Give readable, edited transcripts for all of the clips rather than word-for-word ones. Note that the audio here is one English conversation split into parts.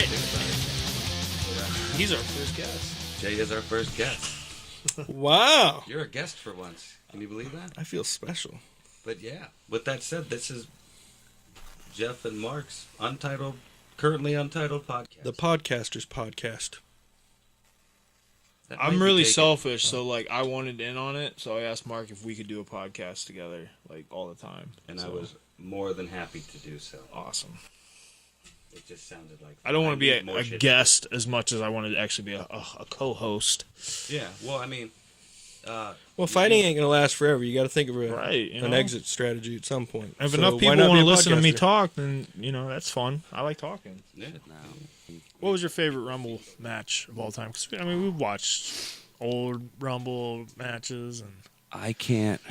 Jay. think about it. He's our first guest. Jay is our first guest. Wow. You're a guest for once. Can you believe that? I feel special. But yeah, with that said, this is Jeff and Mark's currently untitled podcast. The Podcasters Podcast. That might I'm be really taken. selfish, so like I wanted in on it, so I asked Mark if we could do a podcast together, like all the time. And so, I was more than happy to do so. awesome. It just sounded like I don't want to be need more a shit. guest as much as I wanted to actually be a co-host. Yeah, well, I mean, Well, fighting ain't gonna last forever. You got to think of Right, an exit strategy at some point. If So enough why people not want be to a listen to me podcaster? talk, then that's fun. I like talking. yeah, What was your favorite Rumble match of all time? 'Cause, I mean, we've watched old Rumble matches, and I can't.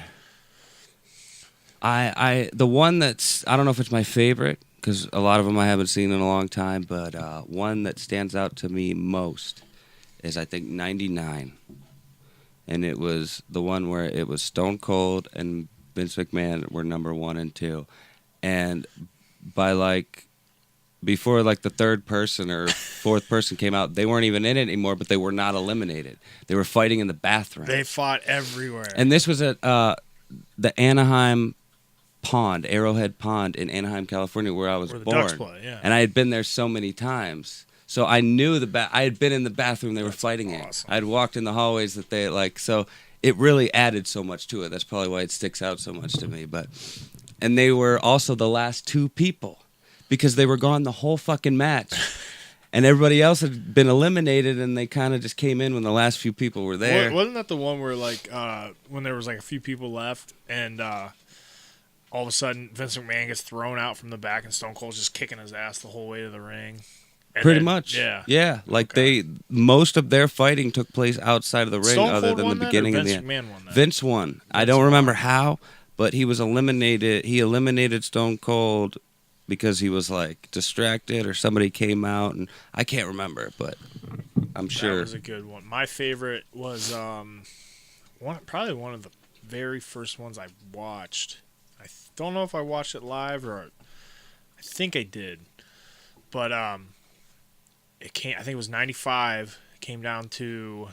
The one that's, I don't know if it's my favorite because a lot of them I haven't seen in a long time, but one that stands out to me most is I think '99, and it was the one where it was Stone Cold and Vince McMahon were number 1 and 2, and by before the third person or fourth person came out, they weren't even in it anymore, but they were not eliminated. They were fighting in the bathroom. they fought everywhere. And this was at the Anaheim Pond, Arrowhead Pond in Anaheim, California, where I was Where the born. Ducks play, yeah. And I had been there so many times. So I knew I had been in the bathroom they were fighting awesome. in. I had walked in the hallways that they so it really added so much to it. That's probably why it sticks out so much to me. And they were also the last 2 people because they were gone the whole fucking match. And everybody else had been eliminated, and they kind of just came in when the last few people were there. Wasn't that the one where when there was a few people left, and all of a sudden Vince McMahon gets thrown out from the back, and Stone Cold's just kicking his ass the whole way to the ring? And Pretty then- much. Yeah. Yeah. Okay. Most of their fighting took place outside of the ring Stone other Cold than won the that, or beginning and Vince the end. McMahon won that? Vince won. I don't remember how, but he was eliminated. He eliminated Stone Cold because he was distracted or somebody came out, and I can't remember, but I'm sure. That was a good one. My favorite was probably one of the very first ones I watched. I don't know if I watched it live or I think I did, but it came. I think it was '95. It came down to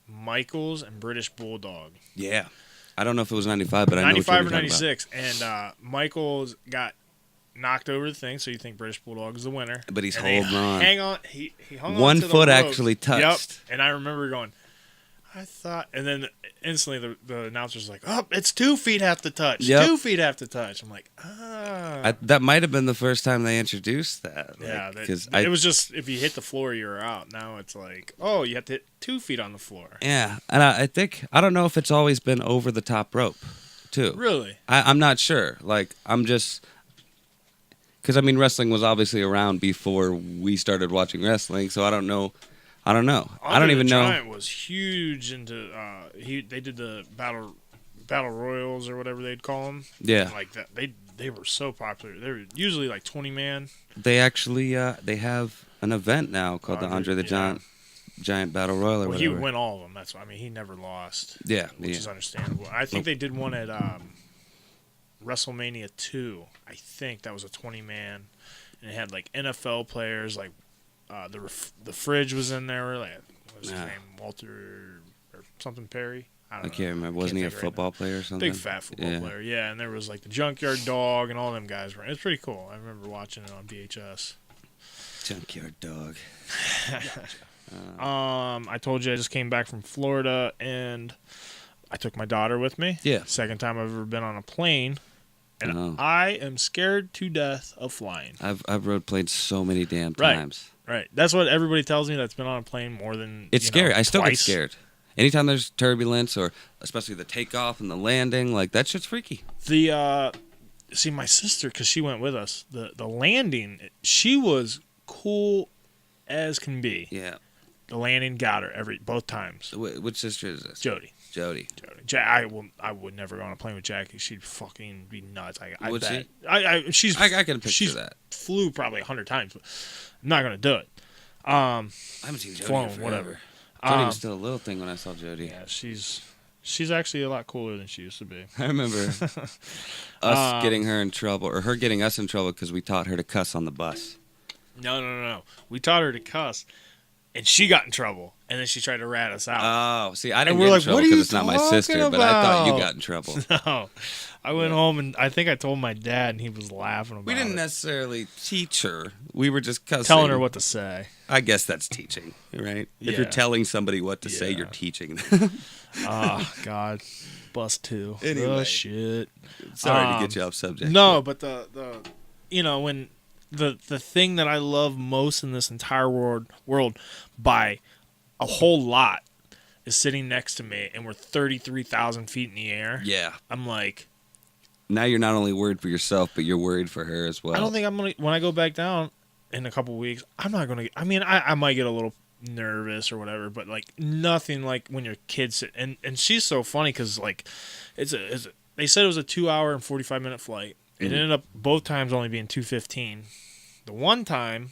Michaels and British Bulldog. Yeah. I don't know if it was 95, but I know what 95 you're or talking about. 96, and Michaels got knocked over the thing, so you think British Bulldog is the winner. But he's And they holding on. Hang on, he hung One on to the foot ropes. actually touched. Yep, and I remember going, I thought, and then instantly the announcer's like, "Oh, it's 2 feet have to touch. Yep. 2 feet have to touch." I'm like, That might have been the first time they introduced that. yeah. Because It was just if you hit the floor, you're out. Now it's like, oh, you have to hit 2 feet on the floor. Yeah, and I think I don't know if it's always been over the top rope, too. Really? I'm not sure. I'm just because wrestling was obviously around before we started watching wrestling, so I don't know. I don't even know. Giant was huge into. They did the battle royals or whatever they'd call them. Yeah. Like that. They were so popular. They were usually 20 man. They actually they have an event now called the Andre the Giant Battle Royal or Well, whatever. he won all of them. That's why he never lost. Yeah, which is understandable. I think they did one at WrestleMania 2. I think that was a 20 man, and it had NFL players the fridge was in there. What was his name? Walter or something Perry. I I can't remember. Wasn't he a football player or something? Big fat football player, yeah. And there was the Junkyard Dog and all them guys were. It was pretty cool. I remember watching it on VHS. Junkyard Dog. I told you I just came back from Florida and I took my daughter with me. Yeah. Second time I've ever been on a plane. And Oh. I am scared to death of flying. I've rode planes so many damn Right. times. Right. That's what everybody tells me that's been on a plane more than It's scary. I still get twice. scared. Anytime there's turbulence or especially the takeoff and the landing, that shit's freaky. See, my sister, because she went with us, the landing, she was cool as can be. Yeah. The landing got her both times. Which sister is this? Jody. Jody. I would never go on a plane with Jackie. She'd fucking be nuts. I Would bet. she? I can picture she's that. Flew probably 100 times, but I'm not gonna do it. I haven't seen Jody Flown, in forever. whatever. Jody was still a little thing when I saw Jody. Yeah, she's actually a lot cooler than she used to be. I remember us getting her in trouble, or her getting us in trouble because we taught her to cuss on the bus. No. We taught her to cuss, and she got in trouble, and then she tried to rat us out. Oh, see, I didn't we're get in like, trouble "What are you because it's not my sister, talking but I thought you about?" got in trouble. No, I went home, and I think I told my dad, and he was laughing about We didn't it. necessarily teach her. We were just cussing. Telling her what to say. I guess that's teaching, right? If you're Yeah. telling somebody what to say, Yeah. you're teaching them. Oh, God. Bust 2. Anyway. Oh, shit. Sorry to get you off subject. No, but the when the thing that I love most in this entire world by a whole lot is sitting next to me, and we're 33,000 feet in the air. Yeah. I'm like, Now you're not only worried for yourself, but you're worried for her as well. I don't think I'm gonna. When I go back down in a couple weeks, I'm not gonna. I mean, I might get a little nervous or whatever, but like nothing like when your kids sit, and she's so funny because like it's a they said it was a 2-hour and 45-minute flight. It ended up both times only being 2:15. The one time,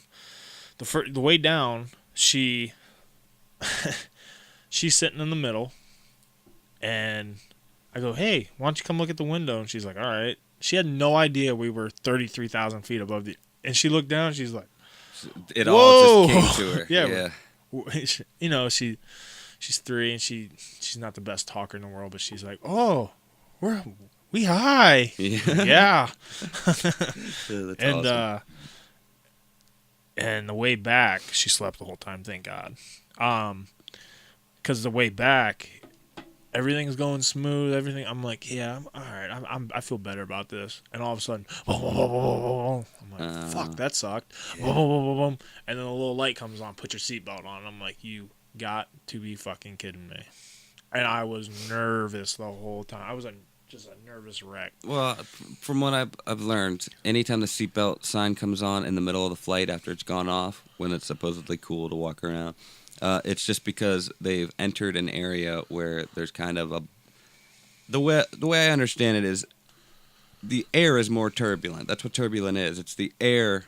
the way down, she's sitting in the middle, and I go, "Hey, why don't you come look at the window?" And she's like, "All right." She had no idea we were 33,000 feet above the, and she looked down. And she's like, It all Whoa. just came to her. Yeah. You know, she's 3 and she's not the best talker in the world, but she's like, "Oh, we high." Yeah. Yeah. That's And awesome. and the way back, she slept the whole time, thank God. Cuz the way back, everything's going smooth, everything. I'm like, "Yeah, I'm all right. I feel better about this." And all of a sudden, I'm like, "Fuck, that sucked." And then a little light comes on, "Put your seatbelt on." I'm like, "You got to be fucking kidding me." And I was nervous the whole time. I was just a nervous wreck. Well, from what I've learned, anytime the seatbelt sign comes on in the middle of the flight after it's gone off, when it's supposedly cool to walk around, it's just because they've entered an area where there's kind of a... The way I understand it is the air is more turbulent. That's what turbulent is. It's the air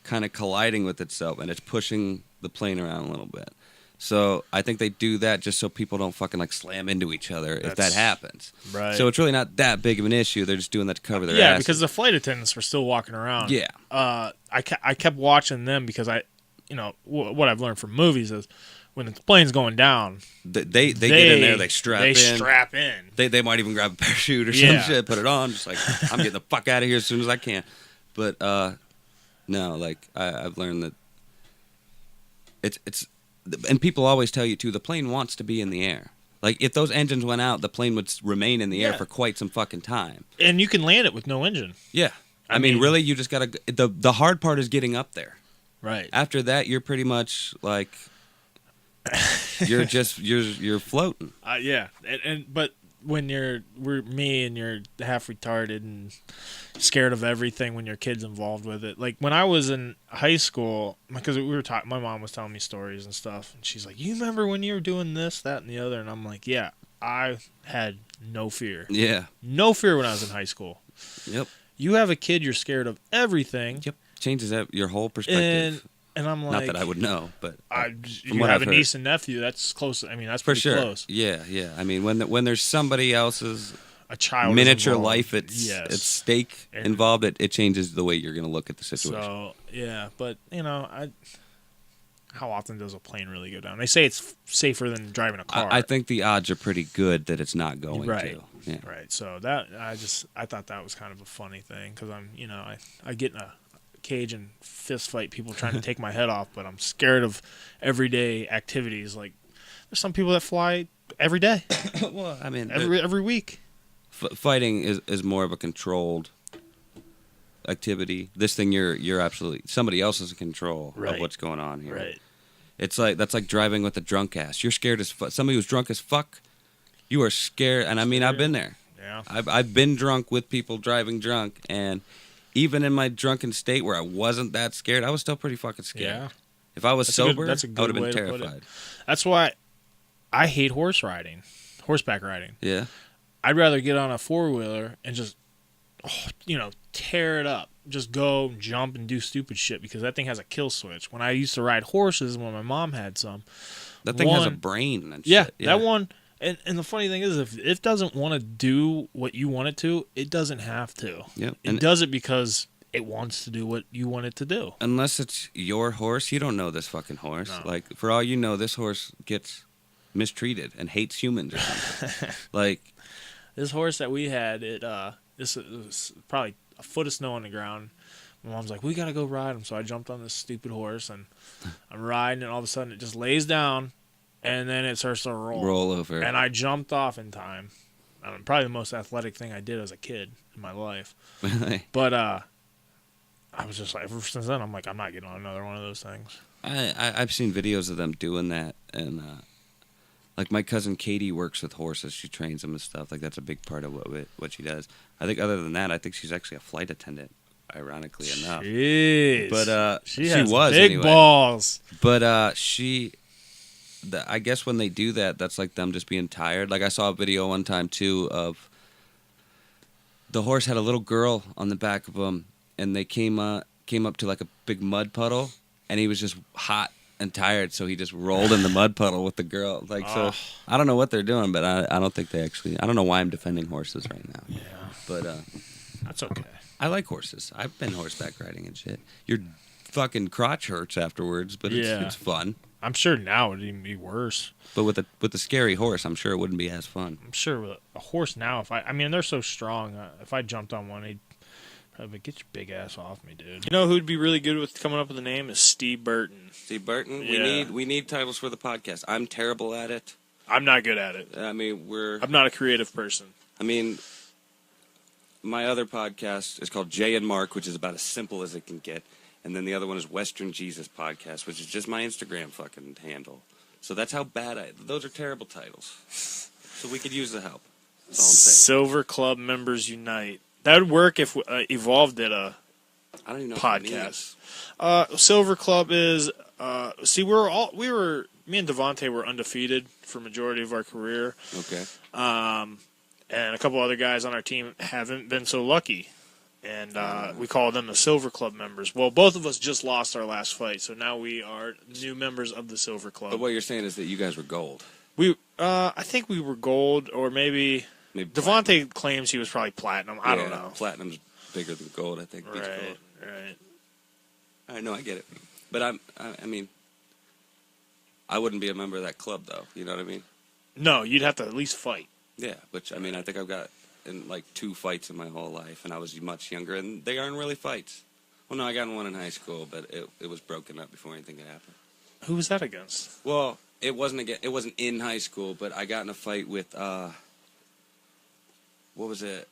kind of colliding with itself, and it's pushing the plane around a little bit. So I think they do that just so people don't fucking like slam into each other if that happens. Right. So it's really not that big of an issue. They're just doing that to cover their Yeah, asses. because the flight attendants were still walking around. Yeah. I kept watching them because what I've learned from movies is when the plane's going down, They get in there, they strap in. strap in. They might even grab a parachute or Yeah. some shit, put it on, just like, I'm getting the fuck out of here as soon as I can. But, no, like, I've learned that it's, and people always tell you, too, the plane wants to be in the air. Like, if those engines went out, the plane would remain in the air for quite some fucking time. And you can land it with no engine. Yeah. I mean- mean, really, you just gotta, the hard part is getting up there. Right. After that, you're pretty much, like, you're just, you're floating. Yeah. But when we're me and you're half retarded and scared of everything when your kid's involved with it. Like when I was in high school, because we were talking, my mom was telling me stories and stuff, and she's like, "You remember when you were doing this, that, and the other?" And I'm like, "Yeah, I had no fear. Yeah. No fear when I was in high school." Yep. You have a kid, you're scared of everything. Yep. Changes your whole perspective. And I'm like, Not that I would know, but you what have I've a heard. niece and nephew. That's close. I mean, that's for pretty sure. close. Yeah, yeah. I mean, when there's somebody else's A child is miniature involved. life at stake And- involved, it changes the way you're going to look at the situation. So yeah, but how often does a plane really go down? They say it's safer than driving a car. I think the odds are pretty good that it's not going Right. to. Yeah. Right. So that I thought that was kind of a funny thing because I get in a cage and fist fight people trying to take my head off, but I'm scared of everyday activities. Like there's some people that fly every day, Well, I mean, every week. fighting is more of a controlled activity. This thing, you're absolutely somebody else is in control of Right. what's going on here. Right. It's like that's like driving with a drunk ass. You're scared as fuck. Somebody who's drunk as fuck. You are scared, and I mean, I've been there. Yeah. I've been drunk with people driving drunk, and even in my drunken state where I wasn't that scared, I was still pretty fucking scared. Yeah. If I was That's a good- sober, that's a I would good have been way to put it. terrified. That's why I hate horseback riding. Yeah. I'd rather get on a four-wheeler and just, tear it up. Just go, jump, and do stupid shit because that thing has a kill switch. When I used to ride horses, when my mom had some, That thing has a One- brain and yeah, shit. that one. And the funny thing is, if it doesn't want to do what you want it to, it doesn't have to. Yep. It And does it because it wants to do what you want it to do. Unless it's your horse, you don't know this fucking horse. No. Like, for all you know, this horse gets mistreated and hates humans or something. Like, This horse that we had, this was probably a foot of snow on the ground. My mom's like, we got to go ride him. So I jumped on this stupid horse, and I'm riding, and all of a sudden it just lays down, and then it starts to roll over. And I jumped off in time. Probably the most athletic thing I did as a kid in my life. But I was just like, ever since then, I'm like, I'm not getting on another one of those things. I've seen videos of them doing that, and like my cousin Katie works with horses. She trains them and stuff. Like that's a big part of what she does. I think other than that, I think she's actually a flight attendant. Ironically enough, Jeez. but she was big anyway. balls. But I guess when they do that, that's like them just being tired. Like I saw a video one time too of the horse had a little girl on the back of him, and they came up to like a big mud puddle, and he was just hot and tired, so he just rolled in the mud puddle with the girl. Like so, I don't know what they're doing, but I don't think they actually. I don't know why I'm defending horses right now. Yeah, but that's okay. I like horses. I've been horseback riding and shit. Your fucking crotch hurts afterwards, but it's fun. I'm sure now it'd even be worse. But with a scary horse, I'm sure it wouldn't be as fun. I'm sure with a horse now, I mean, they're so strong. If I jumped on one, he'd probably get your big ass off me, dude. You know who'd be really good with coming up with a name is Steve Burton. Steve Burton? Yeah. We need titles for the podcast. I'm terrible at it. I'm not good at it. I mean, I'm not a creative person. I mean, my other podcast is called Jay and Mark, which is about as simple as it can get. And then the other one is Western Jesus Podcast, which is just my Instagram fucking handle. So that's how bad those are terrible titles. So we could use the help. That's all I'm saying. Silver Club Members Unite. That would work if Evolve did a I don't even know podcast. Silver Club is me and Devontae were undefeated for majority of our career. Okay. And a couple other guys on our team haven't been so lucky. And we call them the Silver Club members. Well, both of us just lost our last fight, so now we are new members of the Silver Club. But what you're saying is that you guys were gold. I think we were gold, or maybe Devontae claims he was probably platinum. I don't know. Platinum's bigger than gold, I think. Right. All right, no, I get it. But I mean, I wouldn't be a member of that club, though. You know what I mean? No, you'd have to at least fight. Yeah, which, I mean, I think I've got in like 2 fights in my whole life, and I was much younger, and they aren't really fights. Well, no, I got in one in high school, but it was broken up before anything could happen. Who was that against? Well, it wasn't in high school, but I got in a fight with what was it?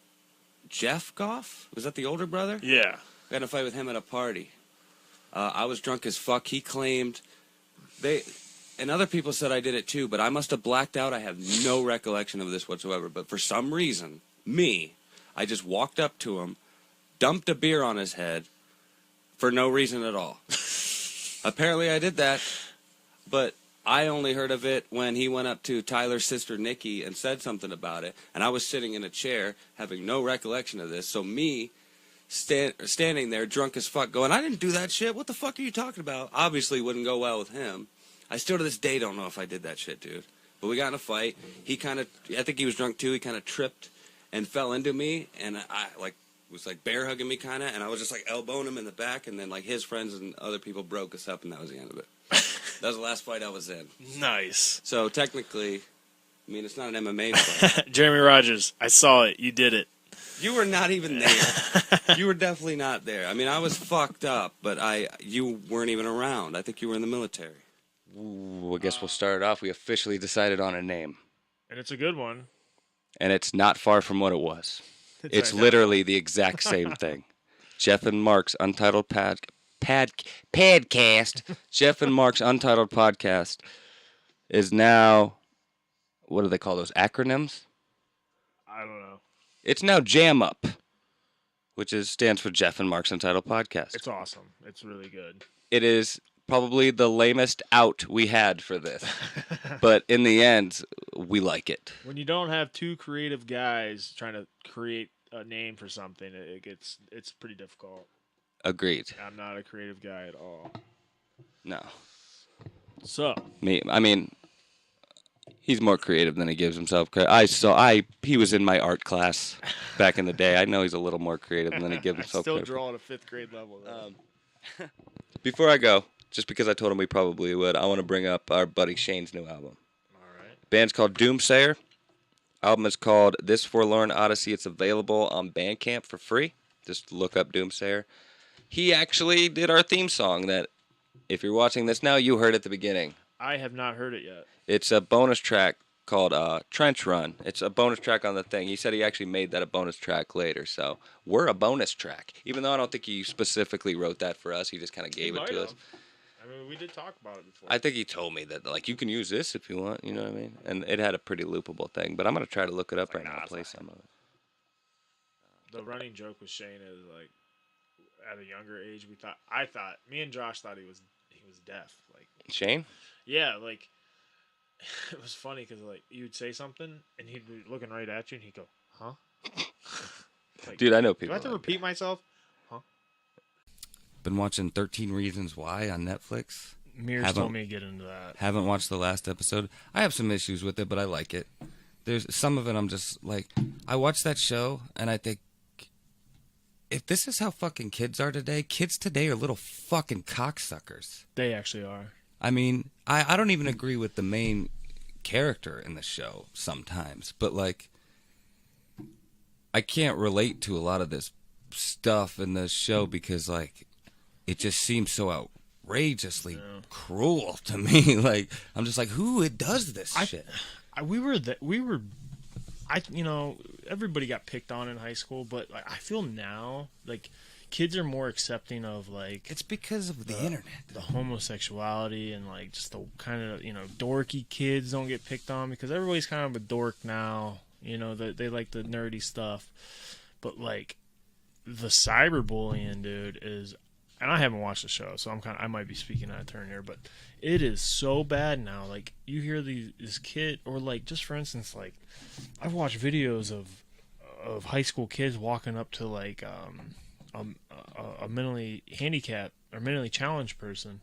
Jeff Goff? Was that the older brother? Yeah. I got in a fight with him at a party. I was drunk as fuck. He claimed and other people said I did it too, but I must have blacked out. I have no recollection of this whatsoever. But for some reason, I just walked up to him, dumped a beer on his head for no reason at all. Apparently I did that, but I only heard of it when he went up to Tyler's sister Nikki and said something about it, and I was sitting in a chair having no recollection of this. So standing there drunk as fuck going, I didn't do that shit. What the fuck are you talking about? Obviously wouldn't go well with him. I still to this day don't know if I did that shit, dude. But we got in a fight. I think he was drunk too. He kind of tripped and fell into me, and I was bear hugging me kind of, and I was just elbowing him in the back, and then his friends and other people broke us up, and that was the end of it. That was the last fight I was in. Nice. So technically, I mean, it's not an MMA fight. Jeremy Rogers, I saw it. You did it. You were not even there. You were definitely not there. I mean, I was fucked up, but you weren't even around. I think you were in the military. Ooh, I guess we'll start it off. We officially decided on a name. And it's a good one. And it's not far from what it was. It's literally the exact same thing. Jeff and Mark's Untitled Podcast. Jeff and Mark's Untitled Podcast is now, what do they call those acronyms? I don't know. It's now JAMUP, which stands for Jeff and Mark's Untitled Podcast. It's awesome. It's really good. It is probably the lamest out we had for this. But in the end, we like it. When you don't have 2 creative guys trying to create a name for something, it's pretty difficult. Agreed. I'm not a creative guy at all. No. So. I mean, He's more creative than he gives himself credit. He was in my art class back in the day. I know he's a little more creative than he gives himself still credit. draw at a 5th grade level, though. Before I go, just because I told him we probably would, I want to bring up our buddy Shane's new album. All right. Band's called Doomsayer. Album is called This Forlorn Odyssey. It's available on Bandcamp for free. Just look up Doomsayer. He actually did our theme song that, if you're watching this now, you heard at the beginning. I have not heard it yet. It's a bonus track called Trench Run. It's a bonus track on the thing. He said he actually made that a bonus track later, so we're a bonus track. Even though I don't think he specifically wrote that for us, he just kind of gave it to us. I mean, we did talk about it before. I think he told me that, like, you can use this if you want, you know what I mean? And it had a pretty loopable thing, but I'm going to try to look it up right now and play some of it. The running joke with Shane is, like, at a younger age, me and Josh thought he was deaf. Like, Shane? yeah, like, it was funny because, like, you'd say something, and he'd be looking right at you, and he'd go, huh? Like, Dude, I know do people I have to like repeat myself? Huh? Been watching 13 Reasons Why on Netflix. Mears told me to get into that. Haven't watched the last episode. I have some issues with it, but I like it. There's some of it I'm just like, I watch that show, and I think, if this is how fucking kids are today, kids today are little fucking cocksuckers. They actually are. I mean, I don't even agree with the main character in the show sometimes, but, like, I can't relate to a lot of this stuff in the show because, like, it just seems so outrageously cruel to me. Like, I'm just like, who does this shit? Everybody got picked on in high school, but, like, I feel now, like, kids are more accepting of, like, it's because of the internet, the homosexuality, and, like, just the kind of, dorky kids don't get picked on because everybody's kind of a dork now. They like the nerdy stuff, but, like, the cyberbullying, dude, is, and I haven't watched the show, so I might be speaking out of turn here, but it is so bad now. Like, you hear this kid, or, like, just for instance, like, I've watched videos of high school kids walking up to, like, a mentally handicapped or mentally challenged person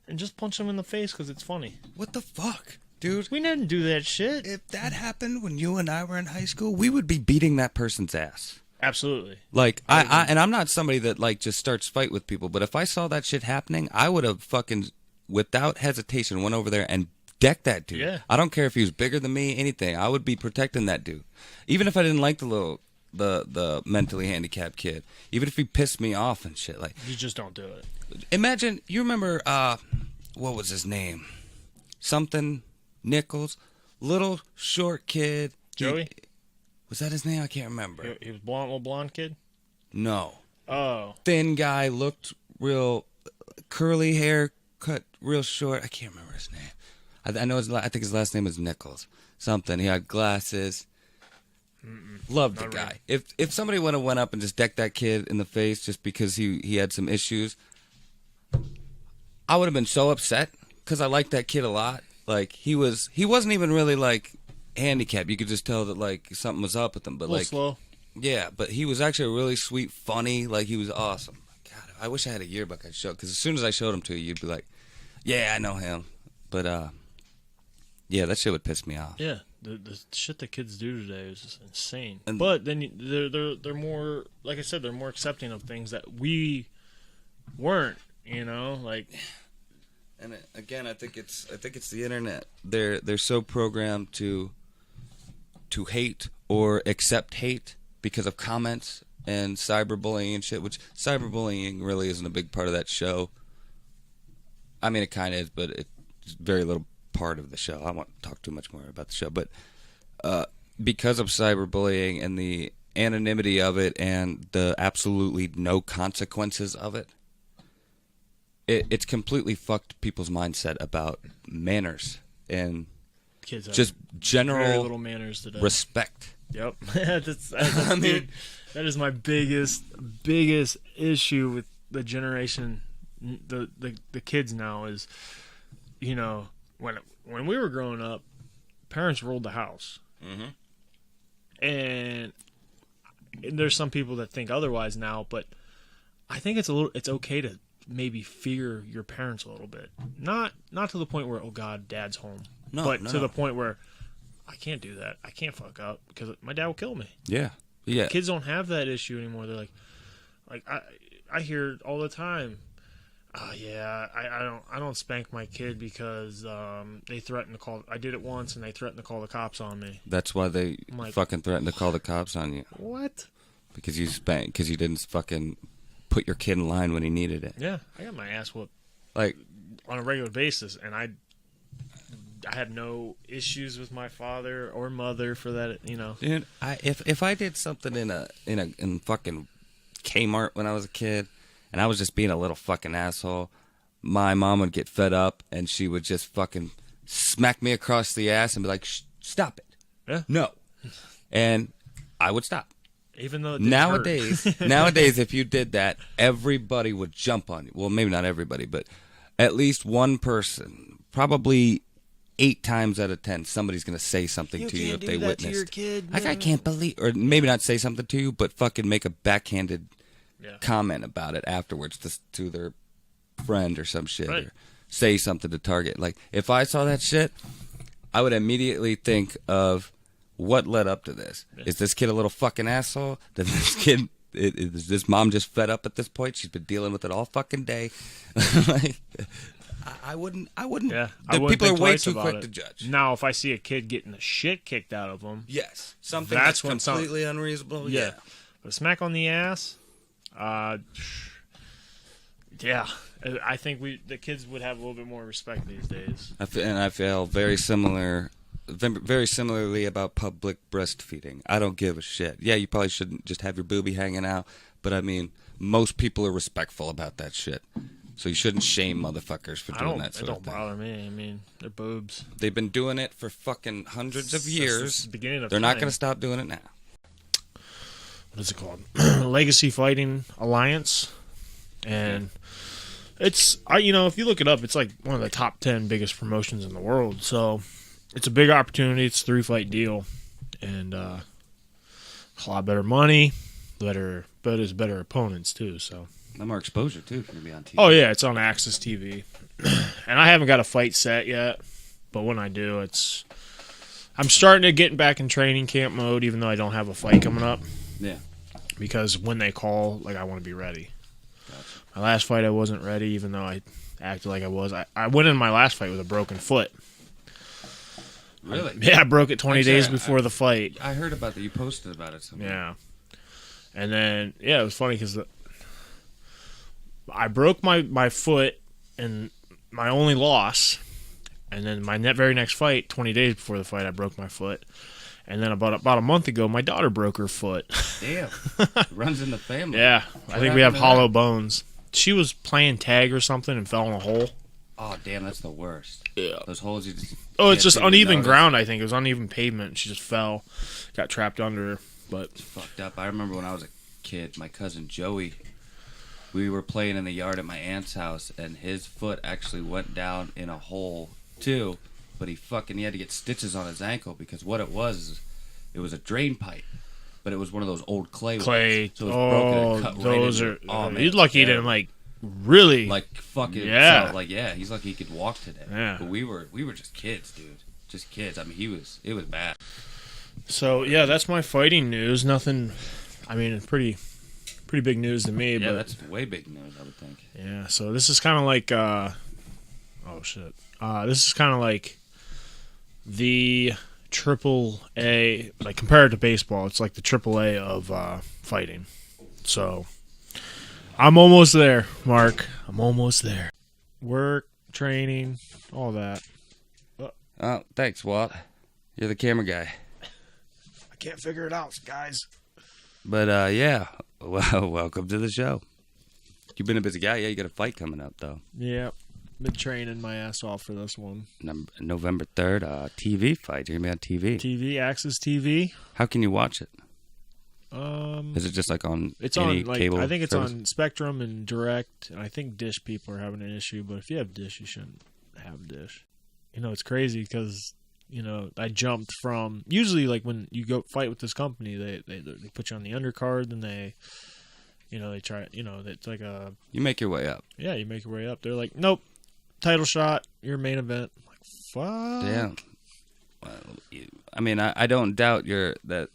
and just punch them in the face because it's funny. What the fuck? Dude, we didn't do that shit. If that happened when you and I were in high school, we would be beating that person's ass. Absolutely. Like, I'm not somebody that, like, just starts fight with people, but if I saw that shit happening, I would have fucking, without hesitation, went over there and decked that dude. Yeah. I don't care if he was bigger than me, anything. I would be protecting that dude. Even if I didn't like the mentally handicapped kid. Even if he pissed me off and shit. Like, you just don't do it. Imagine, you remember, what was his name? Something Nichols, little short kid. Joey? Was that his name? I can't remember. He was little blonde kid? No. Oh. Thin guy, looked real, curly hair, cut real short. I can't remember his name. I think his last name is Nichols. Something. He had glasses. Loved the guy. Really. If somebody would have went up and just decked that kid in the face just because he had some issues, I would have been so upset because I liked that kid a lot. Like, he wasn't even really, like, handicapped. You could just tell that, like, something was up with him. But, a little like, slow. Yeah, but he was actually a really sweet, funny. Like, he was awesome. God, I wish I had a yearbook I'd show, because as soon as I showed him to you, you'd be like, yeah, I know him. But yeah, that shit would piss me off. Yeah, the shit that kids do today is just insane. But then they're more, like I said, they're more accepting of things that we weren't. Like. And again, I think it's the internet. They're so programmed to hate or accept hate because of comments and cyberbullying and shit. Which cyberbullying really isn't a big part of that show. I mean, it kind of is, but it's very little part of the show. I don't want to talk too much more about the show, but because of cyberbullying and the anonymity of it and the absolutely no consequences of it. It's completely fucked people's mindset about manners and kids just general very little manners today. Respect. Yep, that's dude, that is my biggest issue with the generation, the kids now is, when we were growing up, parents ruled the house, and there's some people that think otherwise now, but I think it's okay to maybe fear your parents a little bit. Not to the point where, oh God, dad's home. No, but no. to the point where I can't do that. I can't fuck up because my dad will kill me. Yeah. Yeah. Kids don't have that issue anymore. They're like I hear it all the time. I don't spank my kid because they threatened to call. I did it once and they threatened to call the cops on me. That's why they like, fucking threatened to call the cops on you. What? Because you didn't fucking put your kid in line when he needed it. Yeah, I got my ass whooped Like on a regular basis, and I had no issues with my father or mother for that. dude, if I did something in fucking Kmart when I was a kid, and I was just being a little fucking asshole, my mom would get fed up and she would just fucking smack me across the ass and be like, stop it. Yeah. No. And I would stop. Even though it didn't Nowadays, if you did that, everybody would jump on you. Well, maybe not everybody, but at least one person, probably 8 times out of 10, somebody's going to say something to you if they witnessed. To your kid, Like, I can't believe, or maybe not say something to you, but fucking make a backhanded comment about it afterwards to their friend or some shit, Right. or say something to target. Like, if I saw that shit, I would immediately think of what led up to this. Yeah. Is this kid a little fucking asshole? Is this mom just fed up at this point? She's been dealing with it all fucking day. Like, I wouldn't. Yeah, People are way too quick to judge. Now, if I see a kid getting the shit kicked out of them, Yes, something That's that's when completely unreasonable. yeah. But a smack on the ass, yeah. I think the kids would have a little bit more respect these days. I feel very similarly about public breastfeeding. I don't give a shit. Yeah, you probably shouldn't just have your boobie hanging out, but I mean, most people are respectful about that shit. So you shouldn't shame motherfuckers for doing that sort of thing. It don't bother me. I mean, they're boobs. They've been doing it for fucking hundreds of years. The beginning of They're not time. going to stop doing it now. What is it called? Legacy Fighting Alliance, and it's if you look it up, it's like one of the top 10 biggest promotions in the world. So it's a big opportunity. It's a 3-fight deal, and a lot better money, better opponents too. So. More exposure too if you're gonna be on TV. Oh yeah, it's on Access TV, and I haven't got a fight set yet, but when I do, I'm starting to get back in training camp mode, even though I don't have a fight coming up. Yeah. Because when they call, I want to be ready. Gotcha. My last fight, I wasn't ready, even though I acted like I was. I went in my last fight with a broken foot. Really? I broke it 20 days before the fight. I heard about that. You posted about it somewhere. Yeah. And then, it was funny because I broke my foot and my only loss, and then my very next fight, 20 days before the fight, I broke my foot. And then about a month ago, my daughter broke her foot. Damn. Runs in the family. Yeah. I think we have hollow bones. She was playing tag or something and fell in a hole. Oh, damn, that's the worst. Yeah. Those holes you just... It's just uneven ground, I think. It was uneven pavement. She just fell. Got trapped under her. But It's fucked up. I remember when I was a kid, my cousin Joey, we were playing in the yard at my aunt's house, and his foot actually went down in a hole, too. But he had to get stitches on his ankle because what it was a drain pipe. But it was one of those old clay ones. So it was broken and cut those right into, are... man, He's lucky he didn't, really... fucking... Yeah. He's lucky he could walk today. Yeah. But we were just kids, dude. Just kids. I mean, it was bad. So, yeah, that's my fighting news. Nothing... I mean, pretty big news to me. Yeah, but that's way big news, I would think. Yeah, so this is kind of like... oh, shit. This is kind of like the triple A... compared to baseball, it's like the triple A of fighting. So, I'm almost there, Mark. I'm almost there. Work, training, all that. Oh, thanks, Walt. You're the camera guy. I can't figure it out, guys. But, yeah. Well, welcome to the show. You've been a busy guy. Yeah, you got a fight coming up, though. Yeah. Been training my ass off for this one. November 3rd, TV fight. You're going to be on TV. TV, Access TV. How can you watch it? Is it just on it's any on cable I think it's service? on Spectrum and Direct, and I think Dish people are having an issue, but if you have Dish, you shouldn't have Dish. It's crazy because, I jumped from... Usually, when you go fight with this company, they put you on the undercard, then they try... it's like a... You make your way up. Yeah, you make your way up. They're like, nope, title shot, your main event. I'm like, fuck? Yeah. Well, I mean, I don't doubt that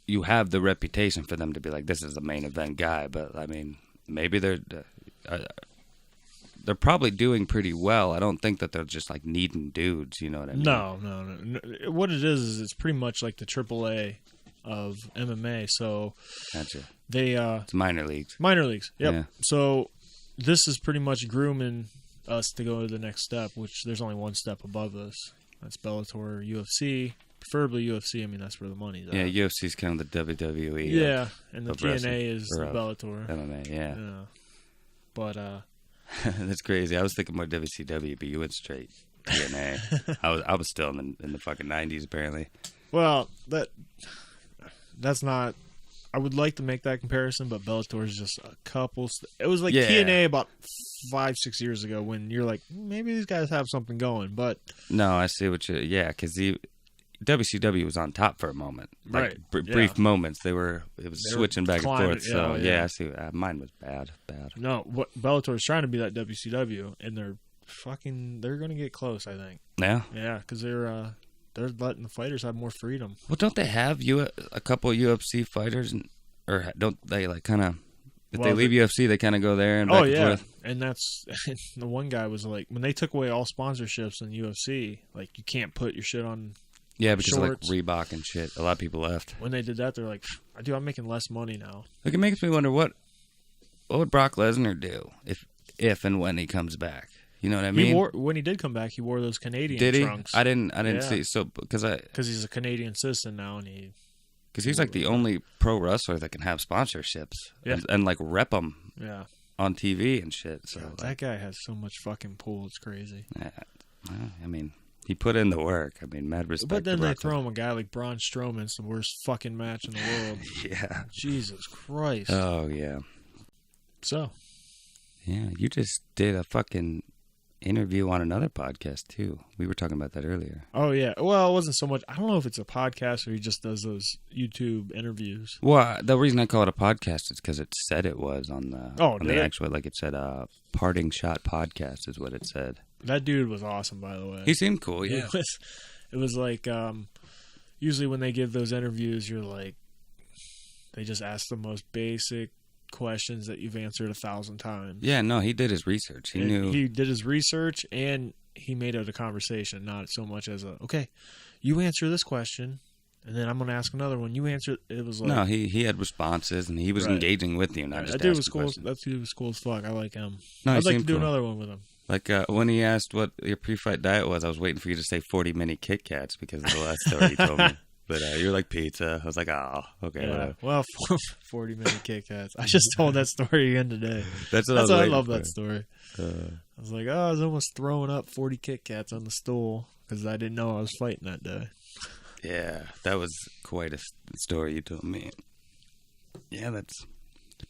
you have the reputation for them to be like, this is the main event guy. But I mean, maybe they're probably doing pretty well. I don't think that they're just like needing dudes. You know what I mean? No. What it is it's pretty much like the AAA of MMA. So Gotcha. they It's minor leagues. minor leagues. Yep. Yeah. So this is pretty much grooming us to go to the next step, which there's only one step above us. That's Bellator, UFC, preferably UFC. I mean, that's where the money's at. Yeah, UFC's kind of the WWE. Yeah, and the of TNA wrestling, is or the of Bellator. MMA. Yeah. But That's crazy. I was thinking more WCW, but you went straight TNA. I was still in the fucking 90s apparently. well, that's not. I would like to make that comparison, but Bellator is just a couple. It was like Yeah. TNA about 5-6 years ago when you're like, maybe these guys have something going, but No, I see what you. Yeah, because WCW was on top for a moment, like Right, brief yeah. moments. It was They were switching back and climbing, forth. So yeah. I see. Mine was bad. no, what Bellator is trying to be that WCW, and they're going to get close, I think. Yeah. Yeah, because they're letting the fighters have more freedom. Well, don't they have a couple of UFC fighters, or don't they like kind of? If Well, they leave UFC, they kind of go there and Oh back and yeah, forth. and that's the one guy was like, when they took away all sponsorships in UFC, like you can't put your shit on. Yeah, because shorts. like Reebok and shit, a lot of people left. When they did that, they're like, dude, I'm making less money now. Like it makes me wonder what would Brock Lesnar do if and when he comes back. You know what I mean? When he did come back, he wore those Canadian Did he? trunks. I didn't Yeah. see. So because He's a Canadian citizen now, and he's like the only pro wrestler that can have sponsorships and like rep them yeah. on TV and shit. So God, that guy has so much fucking pull. It's crazy. yeah, well, I mean, he put in the work. I mean, mad respect. But then to they Brock throw him a guy like Braun Strowman. It's the worst fucking match in the world. Lesnar. Yeah. Jesus Christ. Oh yeah. So Yeah, you just did a fucking interview on another podcast too. We were talking about that earlier. oh yeah. Well, it wasn't so much. I don't know if it's a podcast or he just does those YouTube interviews. Well, the reason I call it a podcast is because it said it was on the Oh, on did the it? actual, like it said, Parting Shot podcast is what it said. That dude was awesome, by the way. He seemed cool. Yeah. It was like usually when they give those interviews, you're like, they just ask the most basic questions that you've answered 1,000 times. Yeah, no, he did his research. He And knew. he did his research and he made it a conversation, not so much as okay, you answer this question and then I'm going to ask another one. You answer. It was like, No, he had responses and he was Right. engaging with you, not just that dude was asking cool. questions. That dude was cool as fuck. I like him. No, he I'd like to seemed do cool. another one with him. Like when he asked what your pre-fight diet was, I was waiting for you to say 40 mini Kit Kats because of the last story you told me. But you were like pizza. I was like, oh, okay, Yeah. whatever. Well, 40-minute Kit Kats. I just told that story again today. That's what That's I why I was love waiting that story. for. I was like, I was almost throwing up 40 Kit Kats on the stool because I didn't know I was fighting that day. Yeah, that was quite a story you told me. Yeah, that's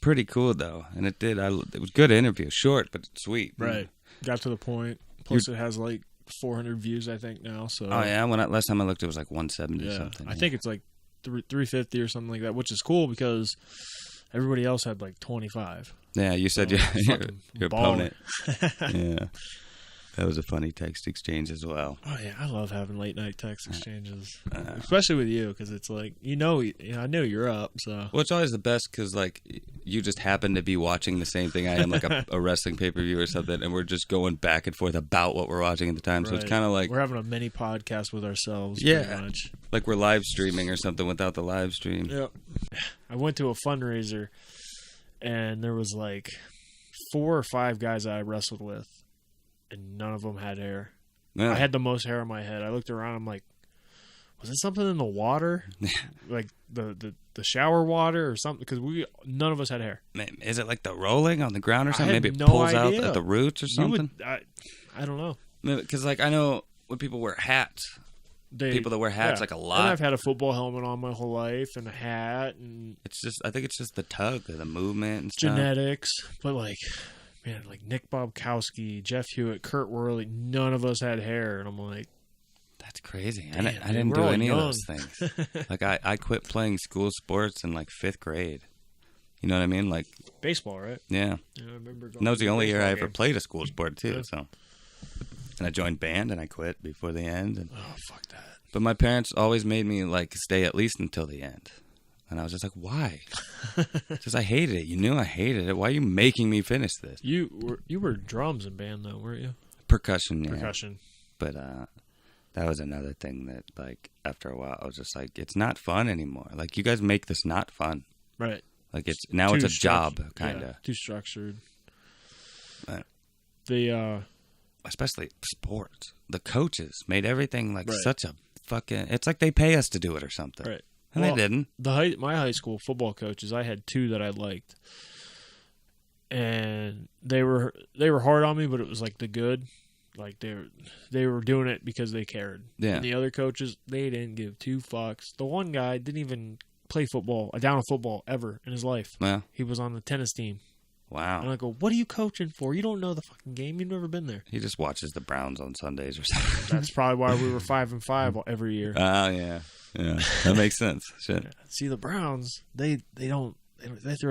pretty cool though, and it did. It was a good interview, short but sweet. Right. Got to the point. Plus, it has like 400 views, I think, now. So. Oh yeah, last time I looked, it was like 170 Yeah. something. I think it's like 350 or something like that, which is cool because everybody else had like 25. Yeah, you said So, your fucking opponent. Yeah, that was a funny text exchange as well. Oh yeah, I love having late night text exchanges, especially with you because it's like I know you're up. So Well, it's always the best because like you just happen to be watching the same thing I am, like a wrestling pay-per-view or something, and we're just going back and forth about what we're watching at the time. So it's Right. kind of like we're having a mini podcast with ourselves. Yeah. Pretty much. like we're live streaming or something without the live stream. Yep. I went to a fundraiser, and there was like 4 or 5 guys that I wrestled with, and none of them had hair. Yeah. I had the most hair on my head. I looked around. I'm like, was it something in the water, like the shower water or something? Because none of us had hair. Is it like the rolling on the ground or something? had Maybe it no pulls idea. out at the roots or something. I don't know. Because like I know when people wear hats, people that wear hats like a lot. And I've had a football helmet on my whole life and a hat and I think it's just the tug, or the movement and stuff. genetics. But like, man, like Nick Bobkowski, Jeff Hewitt, Kurt Worley, none of us had hair, and I'm like, That's crazy. Damn, I dude, didn't we're do all any of young. those things. Like I quit playing school sports in like 5th grade. You know what I mean? Like baseball, right? yeah. Yeah, I remember. Going And that was to the only year I baseball ever game. played a school sport too. Yeah. So And I joined band, and I quit before the end. And, Oh, fuck that. but my parents always made me, like, stay at least until the end. And I was just like, why? Because I hated it. You knew I hated it. Why are you making me finish this? You were drums in band, though, weren't you? Percussion, yeah. Percussion. But that was another thing that, like, after a while, I was just like, it's not fun anymore. Like, you guys make this not fun. Right. Like, it's a job, kind of. Yeah, too structured. Right. Especially sports. The coaches made everything, like, right. such a fucking... It's like they pay us to do it or something. Right. And they didn't. My high school football coaches, I had two that I liked. And they were hard on me, but it was like the good. Like they were doing it because they cared. Yeah. And the other coaches, they didn't give two fucks. The one guy didn't even play football, a down of football ever in his life. Yeah. He was on the tennis team. Wow. And I go, what are you coaching for? You don't know the fucking game. You've never been there. He just watches the Browns on Sundays or something. That's probably why we were 5-5 every year. Oh, yeah. Yeah. That makes sense. Shit. Yeah. See, the Browns, they throw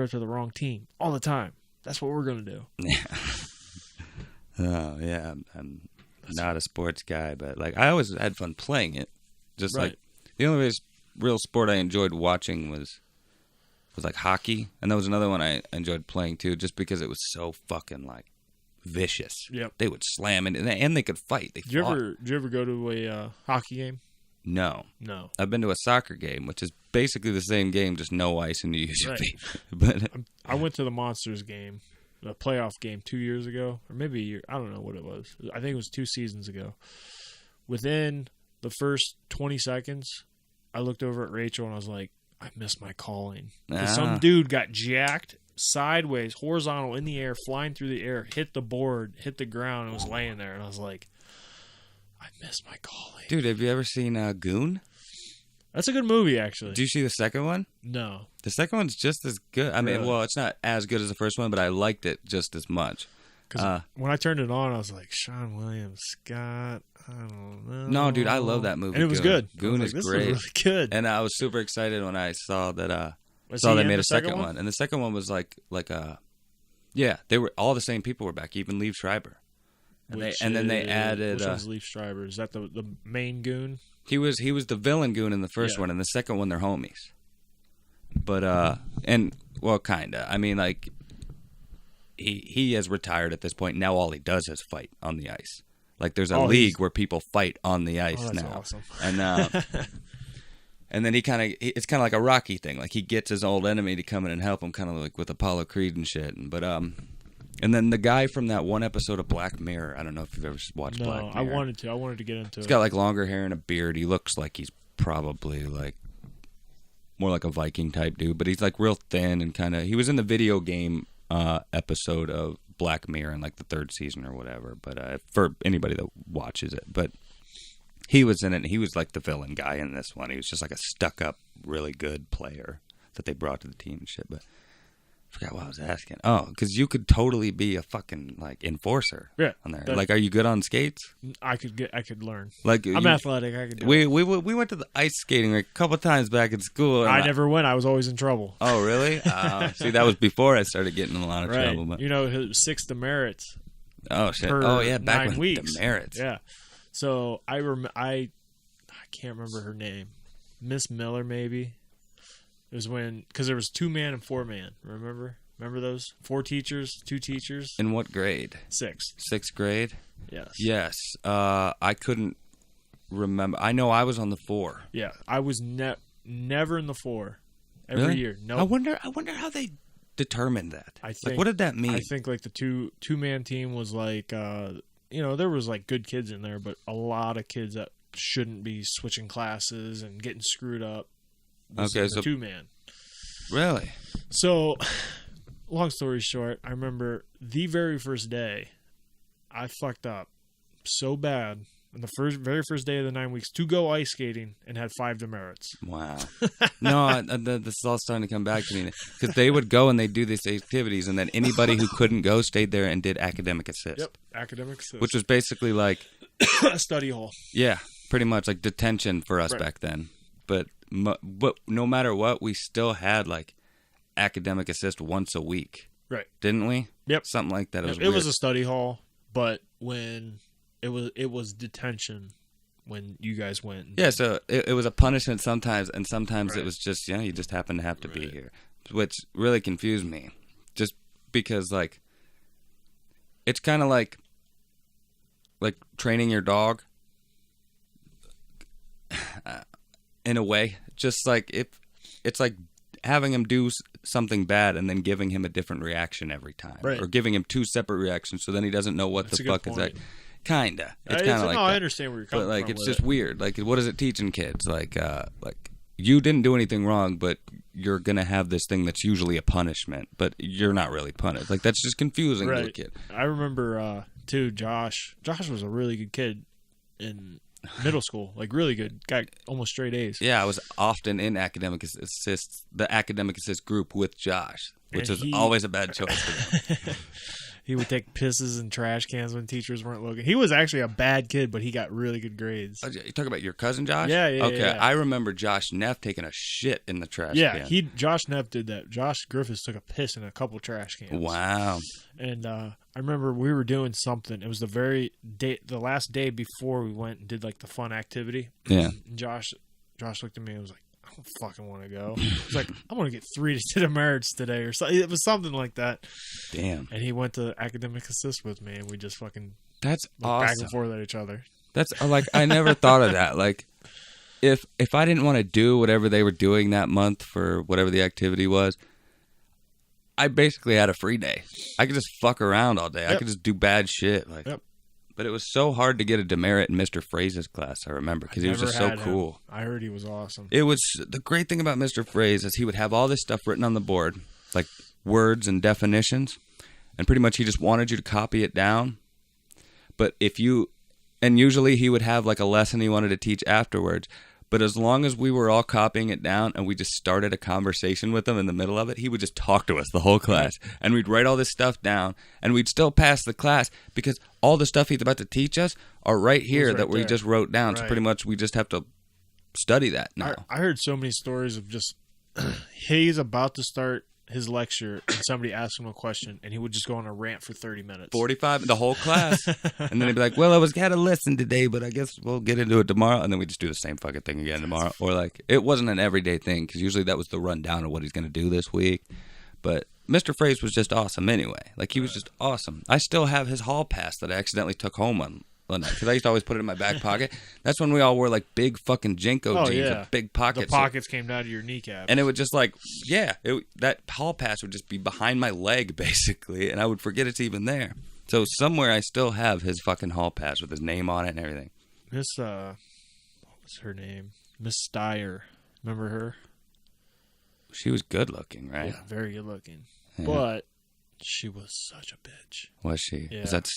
it to the wrong team all the time. That's what we're going to do. Yeah. Oh, yeah. I'm not a sports guy, but, like, I always had fun playing it. Just, right. like, the only real sport I enjoyed watching was like hockey, and that was another one I enjoyed playing too, just because it was so fucking like vicious. Yep. They would slam it, and they could fight. Did you ever go to a hockey game? No. I've been to a soccer game, which is basically the same game, just no ice and you use your feet. But I went to the Monsters game, the playoff game 2 years ago, or maybe a year. I don't know what it was. I think it was 2 seasons ago. Within the first 20 seconds, I looked over at Rachel and I was like, I miss my calling. Some dude got jacked sideways, horizontal in the air, flying through the air, hit the board, hit the ground, and was laying there. And I was like, I miss my calling. Dude, have you ever seen Goon? That's a good movie, actually. Did you see the second one? No. The second one's just as good. I mean, Really? well, it's not as good as the first one, but I liked it just as much. Because when I turned it on, I was like, Sean William Scott, I don't know. No, dude, I love that movie. And it was good. Goon is this great. Is really good. And I was super excited when I saw that. Was Saw he they in made the a second second one, and the second one was yeah, they were all the same people were back, even Liev Schreiber, and then they added. Which one's Liev Schreiber? Is that the main goon? He was the villain goon in the first one, and the second one they're homies. But and well, kinda. I mean, like he has retired at this point. Now all he does is fight on the ice. Like there's a league where people fight on the ice that's now, awesome. and and then it's kind of like a Rocky thing. Like he gets his old enemy to come in and help him, kind of like with Apollo Creed and shit. But and then the guy from that one episode of Black Mirror. I don't know if you've ever watched Black Mirror. I wanted to get into it. He's got like longer hair and a beard. He looks like he's probably like more like a Viking type dude, but he's like real thin and kind of. He was in the video game episode of Black Mirror in like the 3rd season or whatever. But for anybody that watches it, but he was in it. He was like the villain guy in this one. He was just like a stuck-up, really good player that they brought to the team and shit. But I forgot what I was asking. Oh, because you could totally be a fucking like enforcer. Yeah. On there. Like, are you good on skates? I could learn. Like I'm athletic. I could do it. We went to the ice skating like a couple times back in school. I never went. I was always in trouble. Oh, really? See, that was before I started getting in a lot of right. trouble. But... You know, it was 6 demerits. Oh shit! Oh yeah, back 9 when weeks. Demerits. Yeah. So I can't remember her name. Miss Miller, maybe. It was because there was 2-man and 4-man. Remember those? 4 teachers, 2 teachers. In what grade? 6th. 6th grade. Yes. Yes. I couldn't remember. I know I was on the 4. Yeah, I was never in the 4 every Really? year. No. Nope. I wonder how they determined that. I think, like, what did that mean? I think like the two-man team was like, there was like good kids in there, but a lot of kids that shouldn't be switching classes and getting screwed up. Okay, so 2-man. Really? So, long story short, I remember the very first day, I fucked up so bad on the very first day of the 9 weeks to go ice skating and had 5 demerits. Wow. No, this is all starting to come back to me because they would go and they'd do these activities, and then anybody who couldn't go stayed there and did academic assist. Yep, academic assist. Which was basically like a study hall. Yeah, pretty much like detention for us back then. But no matter what, we still had like academic assist once a week. Right. Didn't we? Yep. Something like that. It was a study hall, but when it was detention when you guys went. Yeah, so it was a punishment sometimes, and sometimes Right. it was just, you just happen to have to be here, which really confused me, just because like it's kind of like training your dog in a way, just like if it's like having him do something bad and then giving him a different reaction every time, Right. or giving him 2 separate reactions, so then he doesn't know what That's the a good fuck is that. point. Kinda, it's kind of like no, that. I understand where you're coming But like from. it's with just it. weird. Like, what is it teaching kids? Like you didn't do anything wrong, but you're gonna have this thing that's usually a punishment, but you're not really punished. Like, that's just confusing to a Right. kid. I remember too. Josh was a really good kid in middle school. Like really good. Got almost straight A's. Yeah, I was often in the academic assist group with Josh, which And is always a bad choice for them. He would take pisses in trash cans when teachers weren't looking. He was actually a bad kid, but he got really good grades. Oh, you talking about your cousin Josh? Yeah, yeah, Okay, yeah. I remember Josh Neff taking a shit in the trash Yeah, can. Josh Neff did that. Josh Griffiths took a piss in a couple trash cans. Wow. And I remember we were doing something. It was the last day before we went and did like the fun activity. Yeah. And Josh looked at me and was like, I don't fucking want to go. He's like, I'm going to get 3 to Demerits today or something. It was something like that. Damn. And he went to academic assist with me, and we just fucking That's went back awesome. and forth at each other. That's like, I never thought of that. Like, if I didn't want to do whatever they were doing that month for whatever the activity was, I basically had a free day. I could just fuck around all day. I Yep. could just do bad shit. Like, Yep. But it was so hard to get a demerit in Mr. Fraze's class. I remember because he was Never just so had him. cool. I heard he was awesome. It was the great thing about Mr. Fraze is he would have all this stuff written on the board, like words and definitions, and pretty much he just wanted you to copy it down. But and usually he would have like a lesson he wanted to teach afterwards. But as long as we were all copying it down and we just started a conversation with him in the middle of it, he would just talk to us the whole class. And we'd write all this stuff down and we'd still pass the class because all the stuff he's about to teach us are right here right that we there. just wrote down. So Right. pretty much we just have to study that now. I heard so many stories of just he's about to start his lecture and somebody asked him a question and he would just go on a rant for 30 minutes. 45, the whole class. And then he'd be like, well, I had a lesson today, but I guess we'll get into it tomorrow. And then we just do the same fucking thing again tomorrow. Or like, it wasn't an everyday thing because usually that was the rundown of what he's going to do this week. But Mr. Fraze was just awesome anyway. Like, he was just awesome. I still have his hall pass that I accidentally took home on night because I used to always put it in my back pocket. That's when we all wore like big fucking Jinko jeans with big pockets. The pockets came down to your kneecaps. And it would just like, that hall pass would just be behind my leg basically, and I would forget it's even there. So somewhere I still have his fucking hall pass with his name on it and everything. Miss, what was her name? Miss Steyer. Remember her? She was good looking, right? Yeah, very good looking. Yeah. But she was such a bitch. Was she? Yeah. Was that?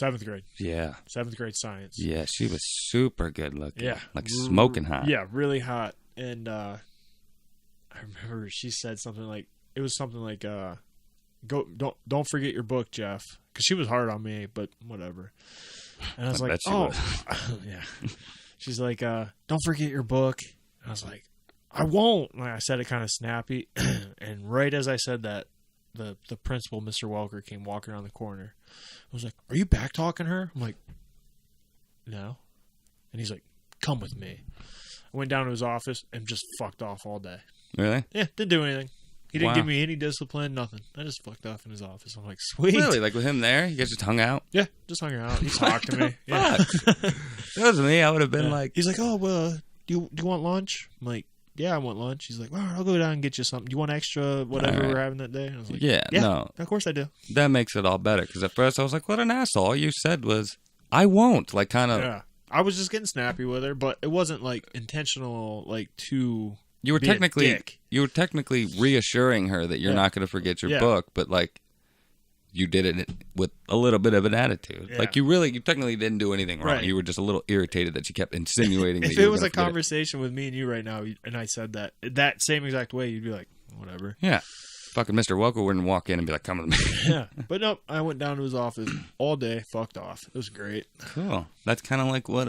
7th grade. Yeah. 7th grade science. Yeah, she was super good looking. Yeah. Like smoking hot. Yeah, really hot. And I remember she said something like, it was something like, don't forget your book, Jeff. Because she was hard on me, but whatever. And I was like, bet she oh, was. yeah. She's like, don't forget your book. And I was like, I won't. And I said it kind of snappy. And right as I said that, the principal, Mr. Welker, came walking around the corner. I was like, are you back talking her? I'm like, no. And he's like, come with me. I went down to his office and just fucked off all day. Really? Yeah, didn't do anything. He didn't Wow. give me any discipline, nothing. I just fucked off in his office. I'm like, sweet. Really? Like with him there? You guys just hung out? Yeah, just hung out. He talked to me. Yeah. If it was me, I would have been Yeah. like, He's like, oh, well, do you want lunch? I'm like, yeah, I want lunch. He's like, well, I'll go down and get you something. Do you want extra whatever All right. we're having that day? And I was like, yeah, no. of course I do. That makes it all better. Because at first I was like, what an asshole. All you said was, I won't. Like, kind of. Yeah. I was just getting snappy with her, but it wasn't like intentional, like to You were be a technically dick. reassuring her that you're Yeah. not going to forget your Yeah. book, but like you did it with a little bit of an attitude. Yeah. Like you technically didn't do anything wrong. Right. You were just a little irritated that she kept insinuating that If you it were was gonna a forget it. conversation with me and you right now, and I said that same exact way, you'd be like, whatever. Yeah. Fucking Mr. Welker wouldn't walk in and be like, come with me. Yeah. But nope, I went down to his office all day, fucked off. It was great. Cool. That's kind of like what